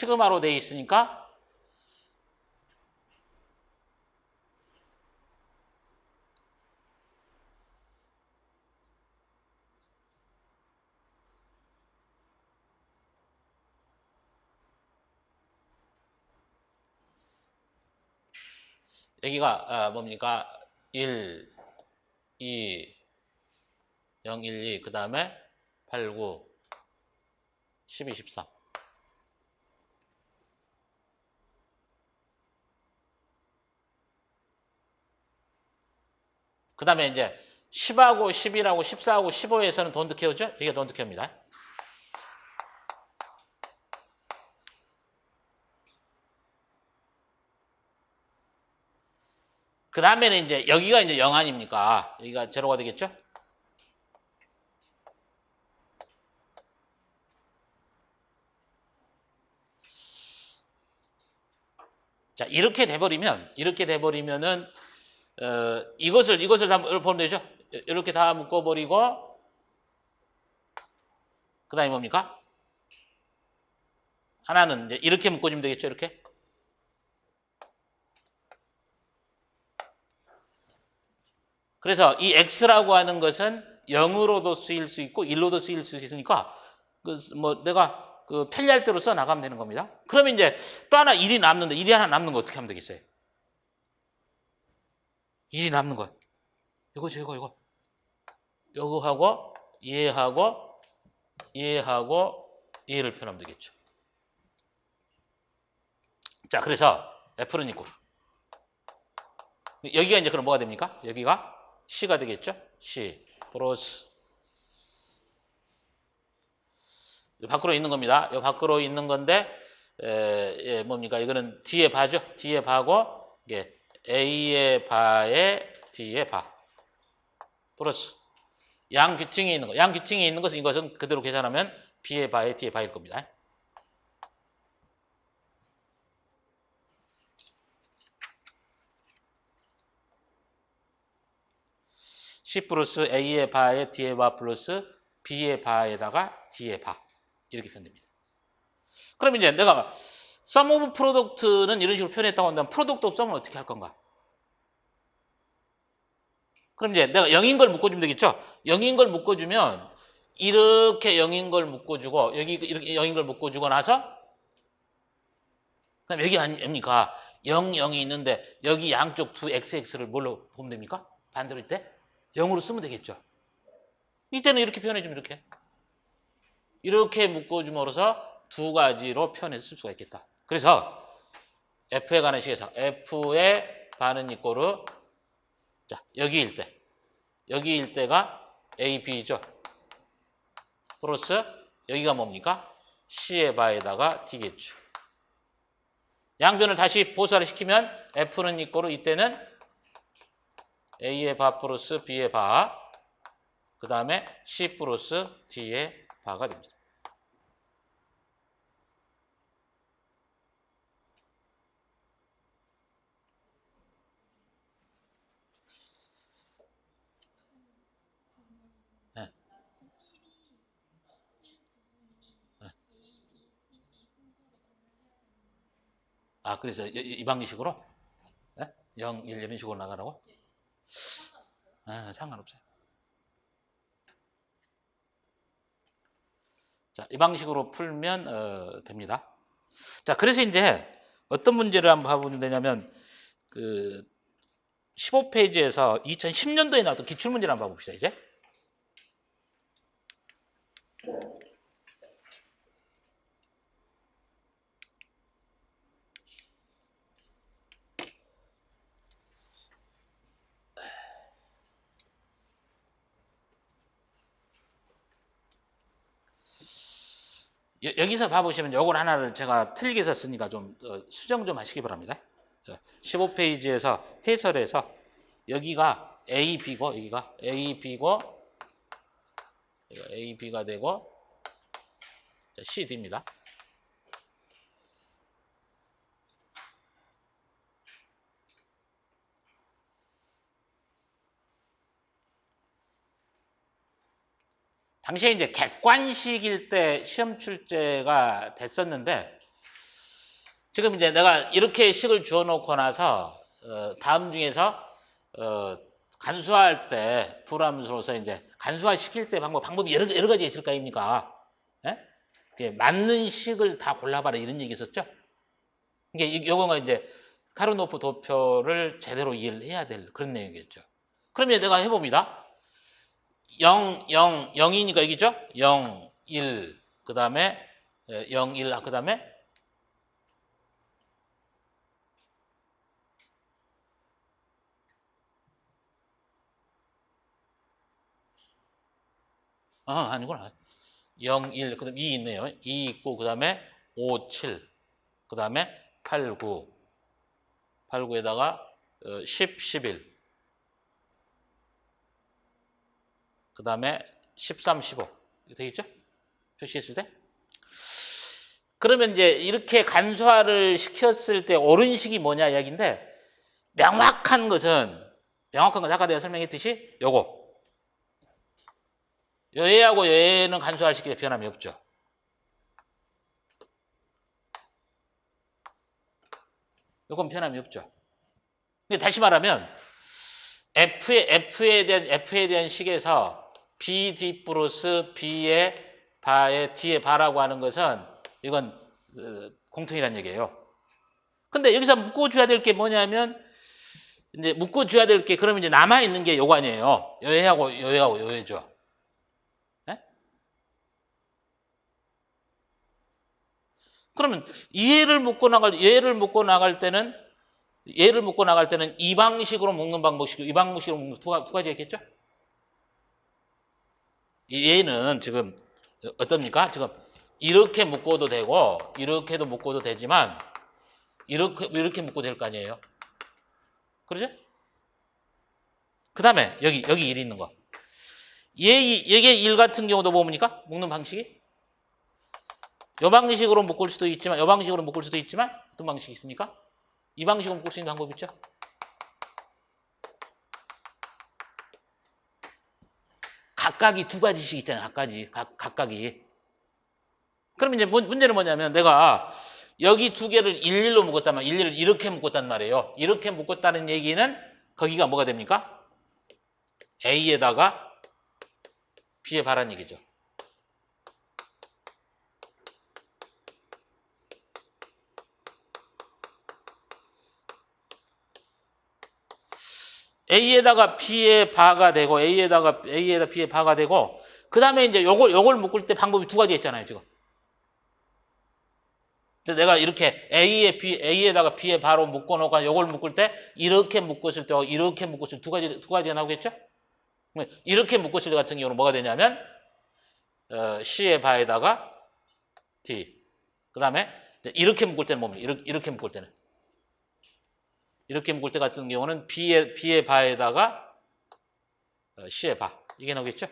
여기가 뭡니까? 1, 2, 0, 1, 2, 그 다음에 8, 9, 12, 13. 그 다음에 이제 10하고 11하고 14하고 15에서는 don't care죠? 여기가 don't care입니다. 그 다음에는 이제 여기가 이제 0 아닙니까? 여기가 제로가 되겠죠? 자, 이렇게 돼버리면은 이것을 다 보면 되죠? 이렇게 다 묶어버리고 그 다음에 뭡니까? 하나는 이제 이렇게 묶어주면 되겠죠? 이렇게. 그래서 이 X라고 하는 것은 0으로도 쓰일 수 있고 1로도 쓰일 수 있으니까 내가 편리할 대로 써 나가면 되는 겁니다. 그러면 이제 또 하나 1이 남는데 1이 하나 남는 거 어떻게 하면 되겠어요? 1이 남는 거. 이거죠, 이거. 이거하고 얘를 표현하면 되겠죠. 자, 그래서 F는 이꼴. 여기가 이제 그럼 뭐가 됩니까? 여기가 C가 되겠죠? C 플러스 밖으로 있는 겁니다. 이 밖으로 있는 건데 뭡니까? 이거는 D의 바죠. D의 바고 이게 A의 바에 D의 바 플러스 양규팅이 있는 거. 양규팅이 있는 것은 이것은 그대로 계산하면 B의 바에 D의 바일 겁니다. C 플러스 A의 바에 D의 바 플러스 B의 바에다가 D의 바 이렇게 표현됩니다. 그럼 이제 내가 sum of product는 이런 식으로 표현했다고 한다면 product of sum은 어떻게 할 건가? 그럼 이제 내가 0인 걸 묶어주면 되겠죠? 0인 걸 묶어주면 이렇게 0인 걸 묶어주고 여기 이렇게 0인 걸 묶어주고 나서 그럼 여기 아닙니까? 0, 0이 있는데 여기 양쪽 두 xx를 뭘로 보면 됩니까? 반대로 이때 0으로 쓰면 되겠죠. 이때는 이렇게 표현해주면 이렇게 묶어줌으로써 두 가지로 표현해서 쓸 수가 있겠다. 그래서 F에 관한 식에서 F의 반은 이꼬르 자 여기일 때가 A, B죠. 플러스 여기가 뭡니까? C의 바에다가 D겠죠. 양변을 다시 보수화를 시키면 F는 이꼬로 이때는 A의 바 플러스 B의 바, 그 다음에 C 플러스 D의 바가 됩니다. 네. 네. 아, 그래서 이 방식으로? 네? 0, 1 이런 식으로 나가라고? 상관없어요. 자, 이 방식으로 풀면 됩니다. 자, 그래서 이제 어떤 문제를 한번 봐보면 되냐면 그 15페이지에서 2010년도에 나왔던 기출문제를 한번 봐봅시다. 이제 여기서 봐보시면 요걸 하나를 제가 틀리게 썼으니까 좀 수정 좀 하시기 바랍니다. 15페이지에서 해설에서 여기가 A, B고 여기가 A, B고 A, B가 되고 C, D입니다. 당시에 이제 객관식일 때 시험 출제가 됐었는데 지금 이제 내가 이렇게 식을 주어 놓고 나서 다음 중에서 간수화할 때 프로함수로서 이제 간수화 시킬 때 방법이 여러 가지 있을 거 아닙니까? 예? 맞는 식을 다 골라봐라 이런 얘기 있었죠? 이게 요거가 이제 카르노프 도표를 제대로 이해를 해야 될 그런 내용이겠죠. 그러면 내가 해봅니다. 0, 0, 0이니까 여기죠? 0, 1, 그 다음에 0, 1, 그 다음에 아니구나. 0, 1, 그 다음에 2 있네요. 2 있고, 그 다음에 5, 7, 그 다음에 8, 9. 8, 9에다가 10, 11. 그 다음에 13, 15. 이거 되겠죠? 표시했을 때? 그러면 이제 이렇게 간소화를 시켰을 때 옳은 식이 뭐냐 이야기인데, 명확한 것은 아까 내가 설명했듯이 요거. 여애하고 여애는 간소화를 시킬 때 변함이 없죠. 요건 변함이 없죠. 근데 다시 말하면 F에 대한 식에서 B, D 플러스 B의 바에 D의 바라고 하는 것은 이건 공통이라는 얘기예요. 근데 여기서 묶어줘야 될 게 뭐냐면 이제 묶어줘야 될 게 그러면 이제 남아있는 게 요거 아니에요. 여애하고 여애죠. 네? 그러면 얘를 묶고 나갈 때는 이 방식으로 묶는 방법이고 이 방식으로 묶는 두 가지가 있겠죠? 얘는 지금 어떻습니까? 지금 이렇게 묶어도 되고 이렇게도 묶어도 되지만 이렇게 묶어도 될 거 아니에요? 그러죠? 그 다음에 여기 1이 있는 거. 얘게 1 같은 경우도 뭡니까? 묶는 방식이? 이 방식으로 묶을 수도 있지만 어떤 방식이 있습니까? 이 방식으로 묶을 수 있는 방법 있죠? 각각이 두 가지씩 있잖아요. 각각이. 그럼 이제 문제는 뭐냐면 내가 여기 두 개를 11로 묶었단 말이에요. 11을 이렇게 묶었단 말이에요. 이렇게 묶었다는 얘기는 거기가 뭐가 됩니까? A에다가 B에 바란 얘기죠. A에다가 B의 바가 되고 A에다 B의 바가 되고 그 다음에 이제 요걸 묶을 때 방법이 두 가지 있잖아요, 지금. 내가 이렇게 A에다가 B의 바로 묶어놓고 요걸 묶을 때 이렇게 묶었을 때 이렇게 묶었을 때 두 가지가 나오겠죠? 이렇게 묶었을 때 같은 경우는 뭐가 되냐면 C의 바에다가 T. 그 다음에 이렇게 묶을 때는 뭡니까? 이렇게 묶을 때는. 이렇게 묶을 때 같은 경우는 B의 바에다가 C의 바. 이게 나오겠죠?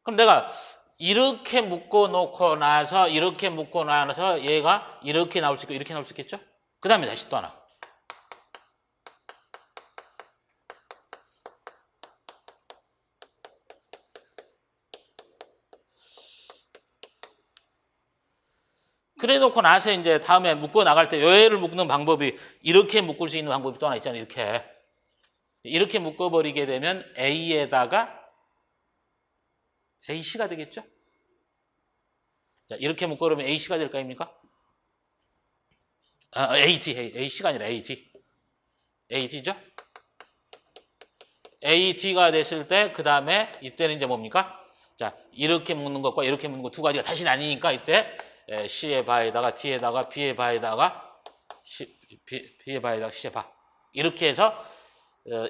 그럼 내가 이렇게 묶어 놓고 나서 이렇게 묶어 나서 얘가 이렇게 나올 수 있고 이렇게 나올 수 있겠죠? 그 다음에 다시 또 하나. 그래 놓고 나서 이제 다음에 묶어 나갈 때 얘를 묶는 방법이 이렇게 묶을 수 있는 방법이 또 하나 있잖아요. 이렇게 묶어버리게 되면 A에다가 AC가 되겠죠? 자, 이렇게 묶어놓으면 AC가 될 거 아닙니까? AC가 아니라 AT죠? AT가 됐을 때, 그 다음에 이때는 이제 뭡니까? 자, 이렇게 묶는 것과 이렇게 묶는 것 두 가지가 다시 나뉘니까 이때 C의 바에다가 T에다가 B의 바에다가 B의 바에다가 C의 바. 이렇게 해서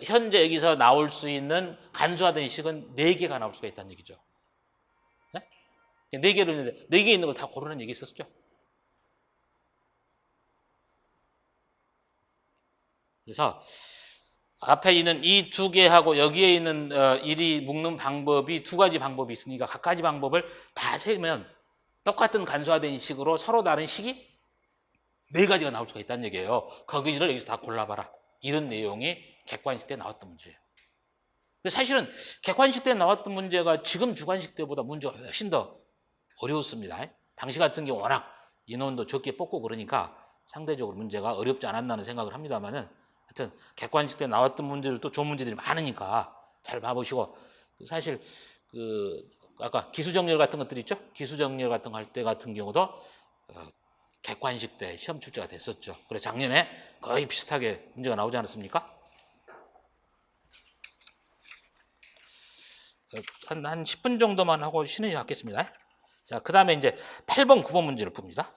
현재 여기서 나올 수 있는 간소화된 식은 4개가 나올 수가 있다는 얘기죠. 네? 4개를, 4개 있는 걸 다 고르는 얘기 있었죠? 그래서 앞에 있는 이 2개하고 여기에 있는 일이 묶는 방법이 2가지 방법이 있으니까 각가지 방법을 다 세면 똑같은 간소화된 식으로 서로 다른 식이 4가지가 나올 수가 있다는 얘기예요. 거기를 여기서 다 골라봐라. 이런 내용이 객관식 때 나왔던 문제예요. 사실은 객관식 때 나왔던 문제가 지금 주관식 때보다 문제가 훨씬 더 어려웠습니다. 당시 같은 경우 워낙 인원도 적게 뽑고 그러니까 상대적으로 문제가 어렵지 않았나는 생각을 합니다만은 하여튼 객관식 때 나왔던 문제들도 좋은 문제들이 많으니까 잘 봐보시고 사실 아까 기수정렬 같은 것들 있죠? 기수정렬 같은 거 할 때 같은 경우도 객관식 때 시험 출제가 됐었죠. 그래서 작년에 거의 비슷하게 문제가 나오지 않았습니까? 한 10분 정도만 하고 쉬는 시간 갖겠습니다. 자, 그 다음에 이제 8번, 9번 문제를 풉니다.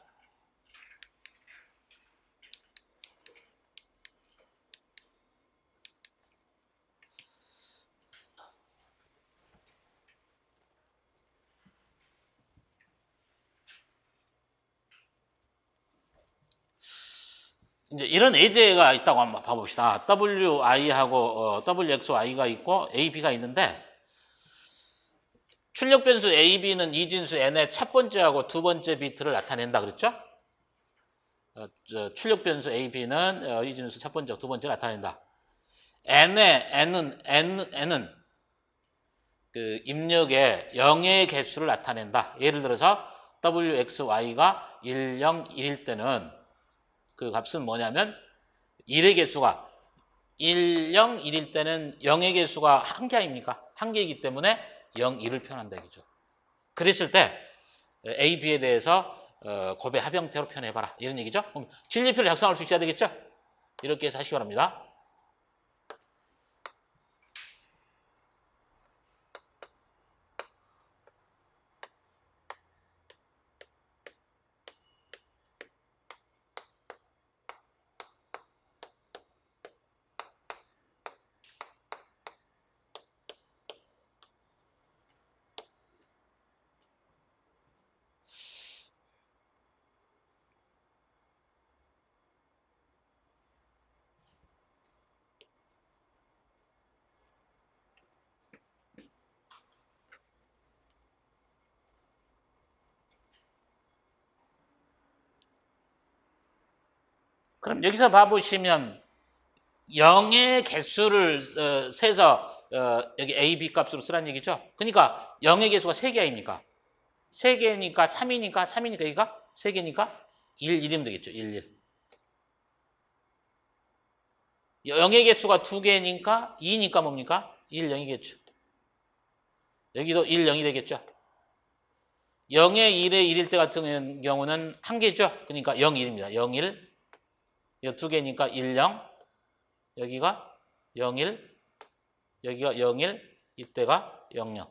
이제 이런 예제가 있다고 한번 봐봅시다. WI하고 WXY가 있고 AB가 있는데 출력 변수 AB는 이진수 N의 첫 번째하고 두 번째 비트를 나타낸다 그랬죠? 출력 변수 AB는 이진수 첫 번째하고 두 번째를 나타낸다. N은 그 입력의 0의 개수를 나타낸다. 예를 들어서 WXY가 1, 0, 1일 때는 그 값은 뭐냐면 1의 개수가 1, 0, 1일 때는 0의 개수가 한 개 아닙니까? 한 개이기 때문에 0, 1을 표현한다 이거죠. 그랬을 때 A, B에 대해서 곱의 합형태로 표현해봐라 이런 얘기죠. 그럼 진리표를 작성할 수 있어야 되겠죠? 이렇게 해서 하시기 바랍니다. 그럼 여기서 봐보시면 0의 개수를 세서 여기 A, B 값으로 쓰라는 얘기죠. 그러니까 0의 개수가 3개 아닙니까? 3개니까 3이니까 3이니까 여기가 3개니까 1, 1이면 되겠죠. 1, 1. 0의 개수가 2개니까 2니까 뭡니까? 1, 0이겠죠. 여기도 1, 0이 되겠죠. 0의 1의 1일 때 같은 경우는 한 개죠. 그러니까 0, 1입니다. 0, 1. 이 2개니까 1, 0. 여기가 0, 1. 여기가 0, 1. 이때가 0, 0.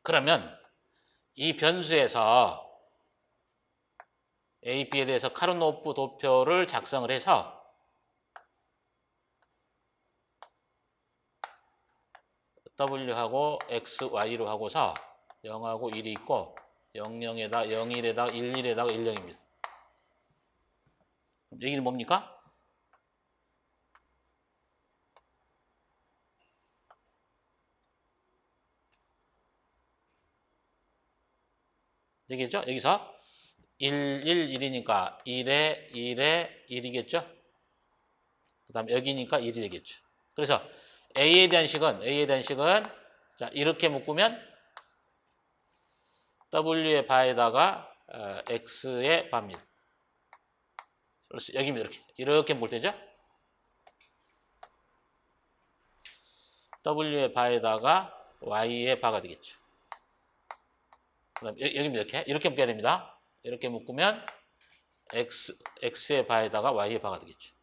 그러면 이 변수에서 A, B에 대해서 카르노프 도표를 작성을 해서 W하고 X, Y로 하고서 0하고 1이 있고 00에다 01에다가 11에다가 10입니다. 여기는 뭡니까? 되겠죠? 여기서 1, 1, 1이니까 1에 1에 1이겠죠? 그 다음에 여기니까 1이 되겠죠. 그래서 A에 대한 식은 자 이렇게 묶으면 W의 바에다가 X의 바입니다. 그래서 여기입니다. 이렇게 묶을 때죠? W의 바에다가 Y의 바가 되겠죠. 그 다음에 여기입니다. 이렇게 묶어야 됩니다. 이렇게 묶으면 X의 바에다가 Y의 바가 되겠죠.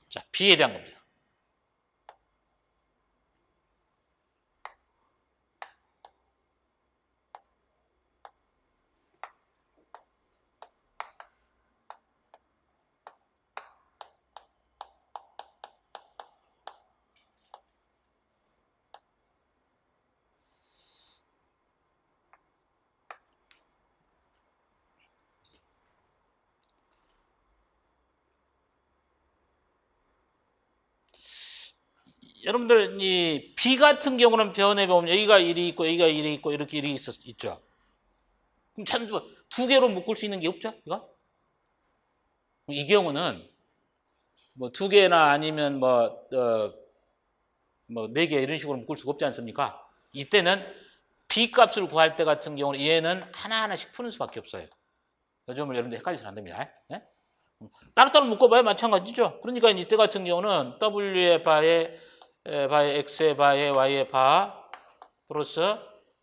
자, B에 대한 겁니다. 여러분들 이 B 같은 경우는 변해 보면 여기가 1이 있고 여기가 1이 있고 이렇게 1이 있죠. 그럼 참 두 개로 묶을 수 있는 게 없죠, 이거? 이 경우는 뭐 두 개나 아니면 뭐 네 개 이런 식으로 묶을 수가 없지 않습니까? 이때는 B 값을 구할 때 같은 경우는 얘는 하나하나씩 푸는 수밖에 없어요. 이 점을 여러분들 헷갈리시면 안 됩니다. 네? 따로따로 묶어봐야 마찬가지죠. 그러니까 이때 같은 경우는 W의 바에 X의 바에 Y의 바 플러스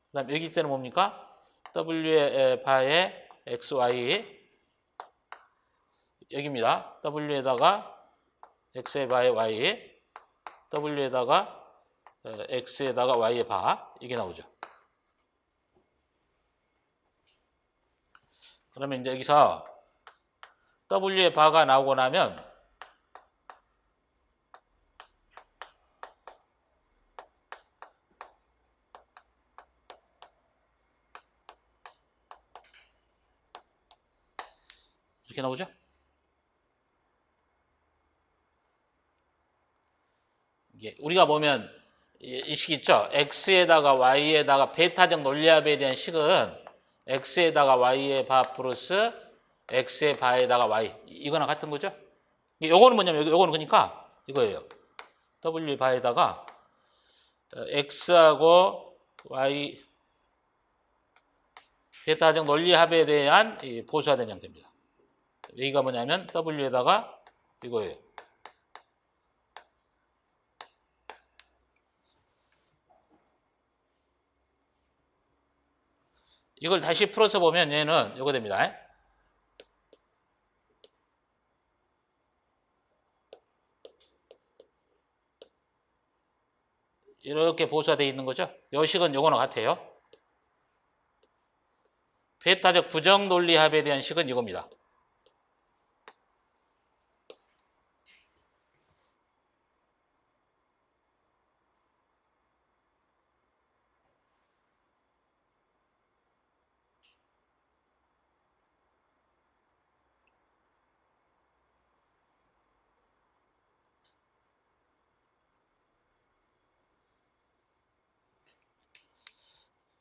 그다음 여기 때는 뭡니까? W의 바에 X, Y 여기입니다. W에다가 X의 바에 Y W에다가 X에다가 Y의 바 이게 나오죠. 그러면 이제 여기서 W의 바가 나오고 나면 이렇게 나오죠? 이게 우리가 보면 이 식 있죠? X에다가 Y에다가 베타적 논리합에 대한 식은 X에다가 Y의 바 플러스 X의 바에다가 Y 이거랑 같은 거죠? 요거는 뭐냐면 요거는 그러니까 이거예요. W 바에다가 X하고 Y 베타적 논리합에 대한 보수화된 형태입니다. 여기가 뭐냐면 W에다가 이거예요. 이걸 다시 풀어서 보면 얘는 이거 됩니다. 이렇게 보수화되어 있는 거죠. 이 식은 요거랑 같아요. 베타적 부정 논리합에 대한 식은 이겁니다.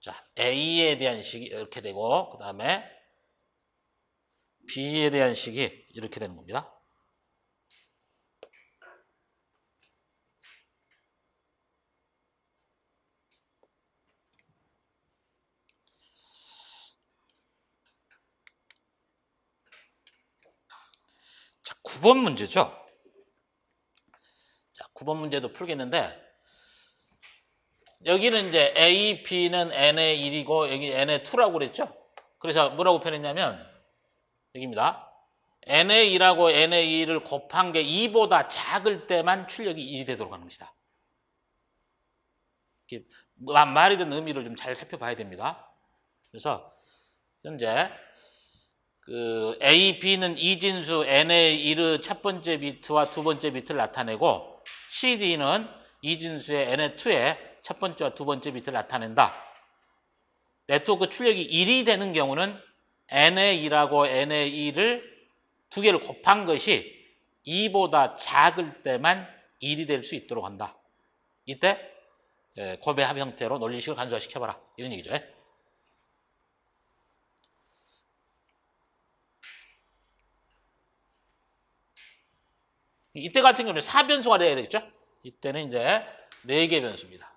자, A에 대한 식이 이렇게 되고 그 다음에 B에 대한 식이 이렇게 되는 겁니다. 자, 9번 문제죠. 자, 9번 문제도 풀겠는데 여기는 이제 A, B는 N의 1이고 여기 N의 2라고 그랬죠. 그래서 뭐라고 표현했냐면 여기입니다. NA1하고 NA2를 곱한 게 2보다 작을 때만 출력이 1이 되도록 하는 것이다. 말이 되는 의미를 좀 잘 살펴봐야 됩니다. 그래서 현재 그 A, B는 이진수 NA1의 첫 번째 비트와 두 번째 비트를 나타내고 C, D는 이진수의 NA2의 첫 번째와 두 번째 비트를 나타낸다. 네트워크 출력이 1이 되는 경우는 NA1하고 NA2를 두 개를 곱한 것이 2보다 작을 때만 1이 될 수 있도록 한다. 이때 곱의 합 형태로 논리식을 간소화시켜봐라. 이런 얘기죠. 이때 같은 경우는 4변수가 돼야 되겠죠? 이때는 이제 4개 변수입니다.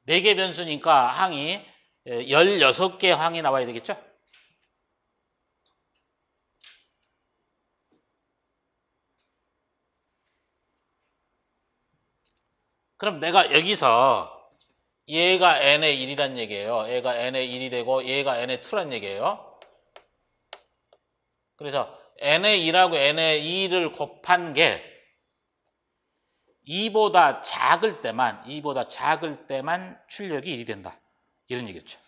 네 개 변수니까 항이 16개 항이 나와야 되겠죠? 그럼 내가 여기서 얘가 n의 1이란 얘기예요. 얘가 n의 1이 되고 얘가 n의 2란 얘기예요. 그래서 n의 1하고 n의 2를 곱한 게 2보다 작을 때만 출력이 1이 된다. 이런 얘기겠죠.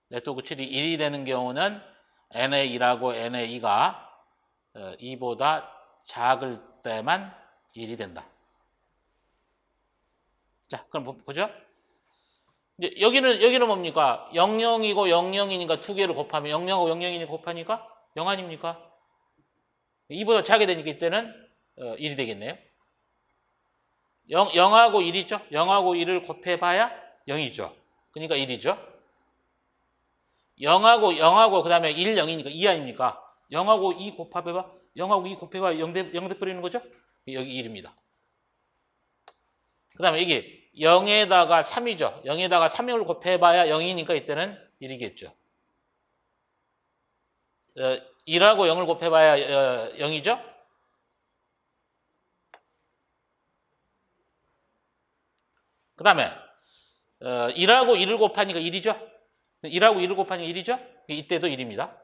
네트워크 출이 1이 되는 경우는 n의 1하고 n의 2가 2보다 작을 때만 1이 된다. 자, 그럼 보죠. 이제 여기는 뭡니까? 00이고 00이니까 두 개를 곱하면 00하고 00이니까 곱하니까 0 아닙니까? 2보다 작게 되니까 이때는 1이 되겠네요. 0하고 1이죠? 0하고 1을 곱해봐야 0이죠. 그러니까 1이죠. 0하고 그 다음에 1, 0이니까 2 아닙니까? 0하고 2 곱해봐. 0하고 2 곱해봐 0 돼버리는 거죠? 여기 1입니다. 그 다음에 이게 0에다가 3이죠. 0에다가 3을 곱해봐야 0이니까 이때는 1이겠죠. 1하고 0을 곱해봐야 0이죠. 그 다음에 1하고 1을 곱하니까 1이죠. 1하고 1을 곱하니까 1이죠. 이때도 1입니다.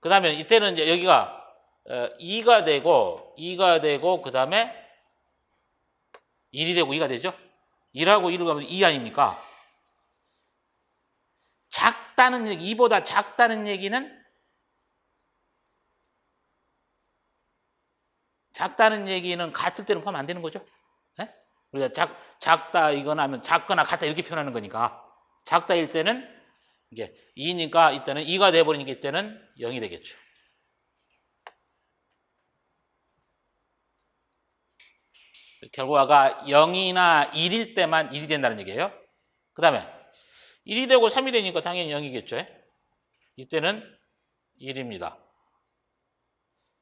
그 다음에 이때는 이제 여기가 2가 되고 그 다음에 1이 되고 2가 되죠. 1하고 1을 곱하면 2 아닙니까? 작다는 얘기, 2보다 작다는 얘기는 같을 때는 포함 안 되는 거죠. 네? 우리가 작다 이거나 하면 작거나 같다 이렇게 표현하는 거니까 작다일 때는 이게 2니까 이때는 2가 돼버리니까 이때는 0이 되겠죠. 결과가 0이나 1일 때만 1이 된다는 얘기예요. 그 다음에 1이 되고 3이 되니까 당연히 0이겠죠. 이때는 1입니다.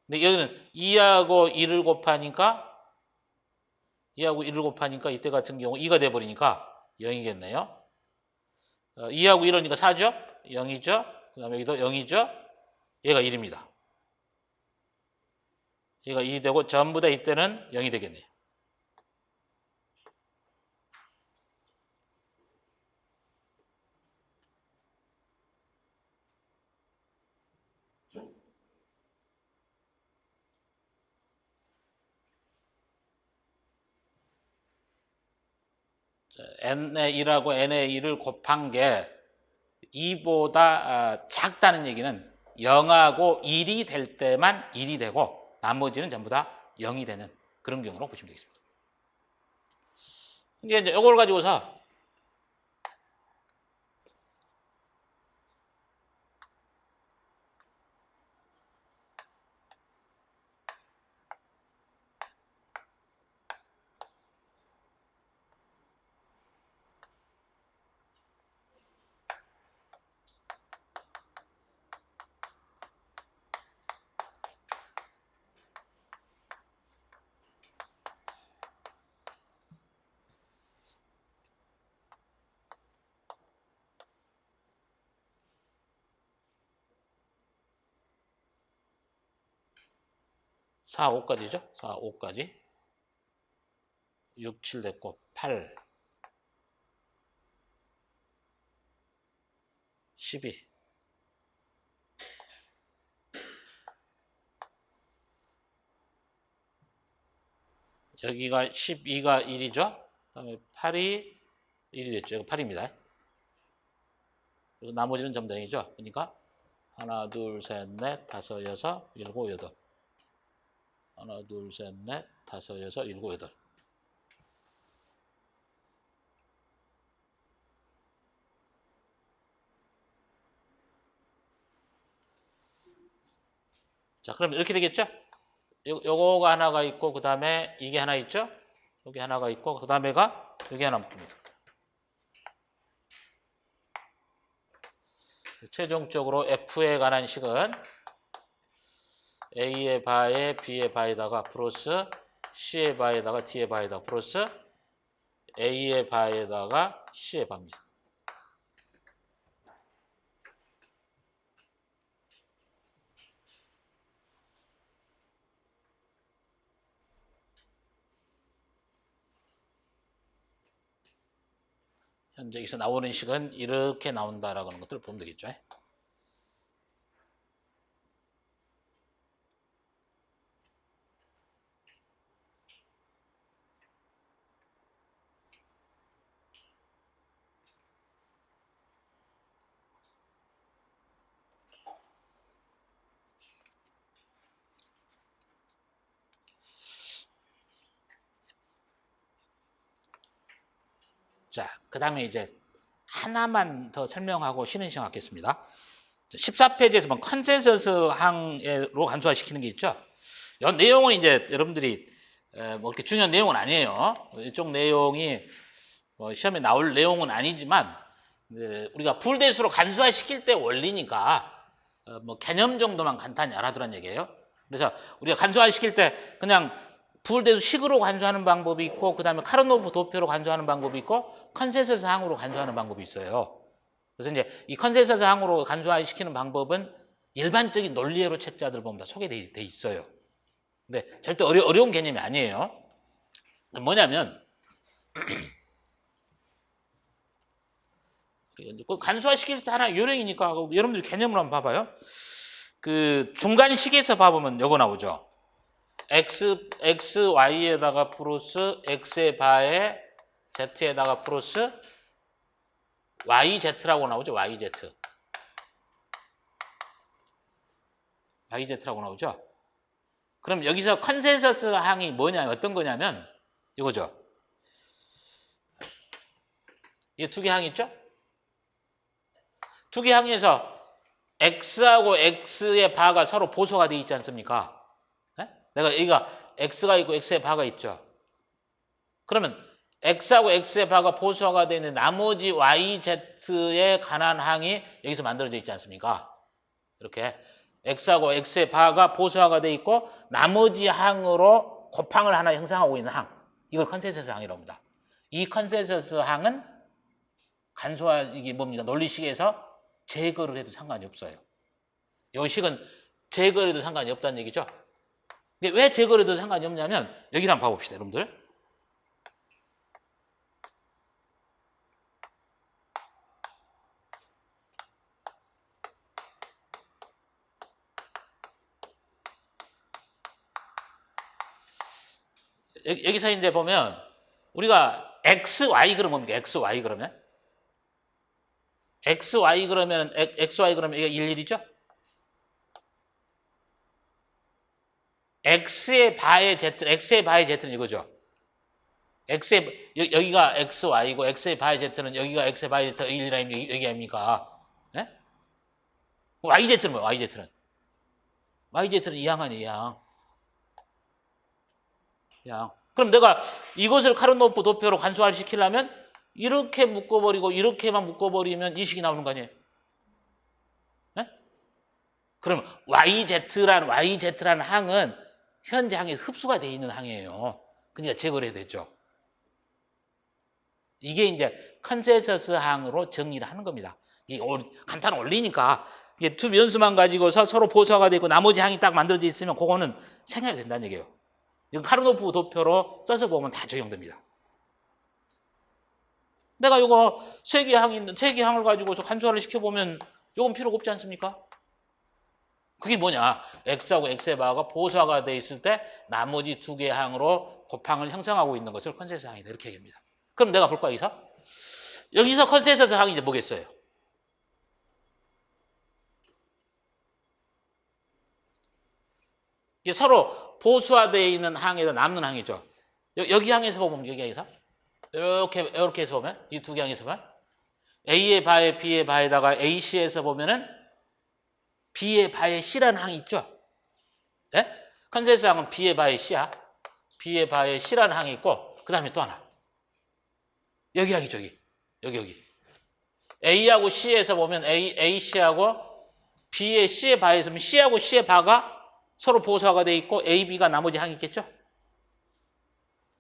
근데 여기는 2하고 1을 곱하니까 이때 같은 경우 2가 돼버리니까 0이겠네요. 2하고 1하니까 4죠? 0이죠? 그 다음에 여기도 0이죠? 얘가 1입니다. 얘가 2이 되고 전부 다 이때는 0이 되겠네요. n의 1하고 n의 1을 곱한 게 2보다 작다는 얘기는 0하고 1이 될 때만 1이 되고 나머지는 전부 다 0이 되는 그런 경우로 보시면 되겠습니다. 이제 이걸 가지고서 사, 5까지죠? 4, 5까지. 6, 7 됐고 8, 12. 여기가 12가 1이죠? 그 다음에 8이 1이 됐죠? 이거 8입니다. 그리고 나머지는 전부 다 0이죠? 그러니까 하나, 둘, 셋, 넷, 다섯, 여섯, 일곱, 여덟. 하나, 둘, 셋, 넷, 다섯, 여섯, 일곱, 여덟. 자, 그럼 이렇게 되겠죠? 요거가 하나가 있고, 그 다음에 이게 하나 있죠? 여기 하나가 있고, 그 다음에가 여기 하나 있습니다. 최종적으로 F에 관한 식은 A의 바에 B의 바에다가 플러스 C의 바에다가 D의 바에다가 플러스 A의 바에다가 C의 바입니다. 현재 여기서 나오는 식은 이렇게 나온다라고 하는 것들을 보면 되겠죠. 자, 그 다음에 이제 하나만 더 설명하고 쉬는 시간 갖겠습니다. 14페이지에서 보면 컨센서스 항으로 간소화시키는 게 있죠. 이 내용은 이제 여러분들이 뭐 그렇게 중요한 내용은 아니에요. 이쪽 내용이 뭐 시험에 나올 내용은 아니지만 우리가 불대수로 간소화시킬 때 원리니까 뭐 개념 정도만 간단히 알아두란 얘기예요. 그래서 우리가 간소화시킬 때 그냥 불대수식으로 간소화하는 방법이 있고, 그 다음에 카르노프 도표로 간소화하는 방법이 있고, 컨센서스 항으로 간소화하는 방법이 있어요. 그래서 이제 이 컨센서스 항으로 간소화시키는 방법은 일반적인 논리회로 책자들 보면 다 소개돼 있어요. 근데 절대 어려운 개념이 아니에요. 뭐냐면 간소화시킬 때 하나 요령이니까 여러분들 개념으로 한번 봐봐요. 그 중간식에서 봐보면 요거 나오죠. x, y에다가 플러스 x의 바에 z에다가 플러스 yz라고 나오죠. yz라고 나오죠. 그럼 여기서 컨센서스 항이 뭐냐, 어떤 거냐면 이거죠. 이 두 개 항이 있죠? 두 개 항에서 x하고 x의 바가 서로 보소가 되어 있지 않습니까? 내가 여기가 x가 있고 x의 바가 있죠. 그러면 x하고 x의 바가 보수화가 되는 나머지 yz에 관한 항이 여기서 만들어져 있지 않습니까? 이렇게 x하고 x의 바가 보수화가 돼 있고 나머지 항으로 곱항을 하나 형성하고 있는 항, 이걸 컨센서스 항이라고 합니다. 이 컨센서스 항은 간소화, 이게 뭡니까? 논리식에서 제거를 해도 상관이 없어요. 이 식은 제거를 해도 상관이 없다는 얘기죠. 왜 제거를 해도 상관이 없냐면 여기를 한번 봐봅시다, 여러분들. 여기서 이제 보면 우리가 x, y 그러면 뭡니까? x, y 그러면? x, y 그러면 x, y 그러면 이게 1, 1이죠? x의 바의 z는 이거죠. 여기가 xy고 x의 바의 z는 여기가 x의 바의 z 1이라 여기 아닙니까? 네? yz는 뭐야? yz는 이 양 아니에요, 이 양. 그럼 내가 이것을 카르노프 도표로 간소화시키려면 이렇게 묶어버리고 이렇게만 묶어버리면 이 식이 나오는 거 아니에요? 네? 그럼 yz라는 항은 현재 항에 흡수가 되어 있는 항이에요. 그러니까 제거를 해야 되죠. 이게 이제 컨센서스 항으로 정리를 하는 겁니다. 이게 간단한 원리니까 이게 두 변수만 가지고서 서로 보수화가 되고 나머지 항이 딱 만들어져 있으면 그거는 생각이 된다는 얘기예요. 이건 카르노프 도표로 써서 보면 다 적용됩니다. 내가 이거 세 개 항을 가지고서 간소화를 시켜보면 이건 필요가 없지 않습니까? 그게 뭐냐? x하고 x의 바가 보수화가 돼 있을 때 나머지 두 개의 항으로 곱항을 형성하고 있는 것을 컨센서스 항이다. 이렇게 얘기합니다. 그럼 내가 볼까, 여기서 컨센서스 항이 이제 뭐겠어요? 이게 서로 보수화되어 있는 항에다 남는 항이죠. 여기 항에서 보면, 여기 항에서 이렇게 해서 보면, 이 두 개 항에서 보면 A의 바에 B의 바에다가 AC에서 보면은 B의 바에 C라는 항이 있죠. 네? 컨센서스 항은 B의 바에 C야. B의 바에 C라는 항이 있고, 그 다음에 또 하나. 여기 항이죠, 여기. A하고 C에서 보면 AC하고 B의 C의 바에 있으면 C하고 C의 바가 서로 보수화가 돼 있고 A, B가 나머지 항이 있겠죠.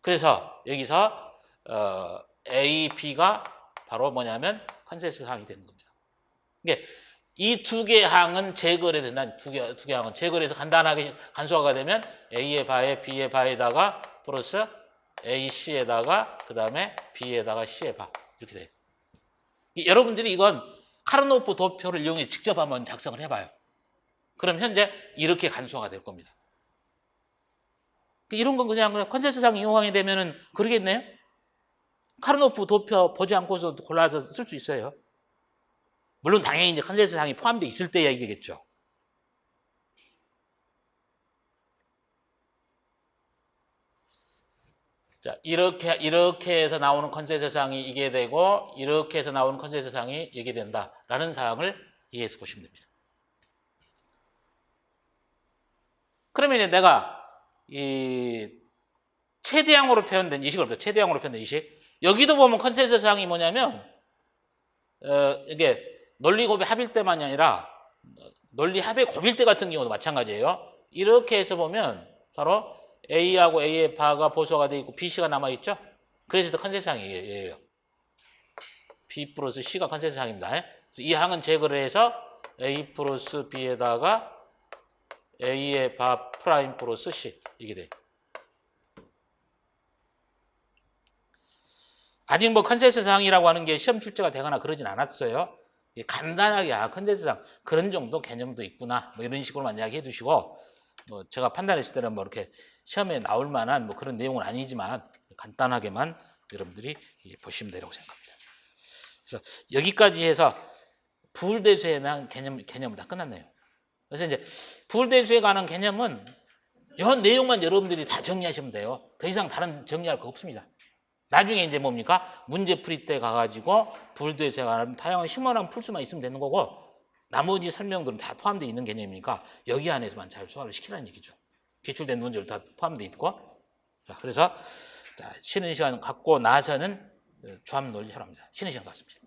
그래서 여기서 A, B가 바로 뭐냐면 컨센서스 항이 되는 겁니다. 이게 이 두 개의 항은 제거를 해야 된다. 두 개 항은 제거를 해서 간단하게 간소화가 되면 A의 바에 B의 바에다가 플러스 AC에다가 그 다음에 B에다가 C의 바 이렇게 돼요. 여러분들이 이건 카르노프 도표를 이용해 직접 한번 작성을 해봐요. 그럼 현재 이렇게 간소화가 될 겁니다. 이런 건 그냥 컨센서스상 이용하게 되면은 그러겠네요. 카르노프 도표 보지 않고서 골라서 쓸 수 있어요. 물론 당연히 이제 컨센서스상이 포함되어 있을 때야 이게겠죠. 자, 이렇게 해서 나오는 컨센서스상이 이게 되고 이렇게 해서 나오는 컨센서스상이 이게 된다라는 사항을 이해해서 보시면 됩니다. 그러면 이제 내가 이 최대항으로 표현된 이식을 볼게요. 최대항으로 표현된 이식. 여기도 보면 컨센서스상이 뭐냐면 이게 논리곱의 합일 때만이 아니라 논리 합의 곱일 때 같은 경우도 마찬가지예요. 이렇게 해서 보면 바로 A하고 A의 바가 보수화가 되어 있고 BC가 남아있죠. 그래서 컨센서스상이에요. B 플러스 C가 컨센서스상입니다. 이 항은 제거를 해서 A 플러스 B에다가 A의 바 프라임 플러스 C 이게 돼. 아직 뭐 컨센서스상이라고 하는 게 시험 출제가 되거나 그러진 않았어요. 간단하게 컨센서스상 그런 정도 개념도 있구나 뭐 이런 식으로만 이야기해 두시고 뭐 제가 판단했을 때는 뭐 이렇게 시험에 나올 만한 뭐 그런 내용은 아니지만 간단하게만 여러분들이 보시면 되라고 생각합니다. 그래서 여기까지 해서 부울대수에 대한 개념은 다 끝났네요. 그래서 이제 부울대수에 관한 개념은 이 내용만 여러분들이 다 정리하시면 돼요. 더 이상 다른 정리할 거 없습니다. 나중에 이제 뭡니까? 문제 풀이 때 가가지고 부울대수에 관한 다양한 심오한 풀 수만 있으면 되는 거고 나머지 설명들은 다 포함되어 있는 개념이니까 여기 안에서만 잘 소화를 시키라는 얘기죠. 기출된 문제도 다 포함되어 있고. 자, 그래서 쉬는 시간 갖고 나서는 조합 논리 하랍니다. 쉬는 시간 갖습니다.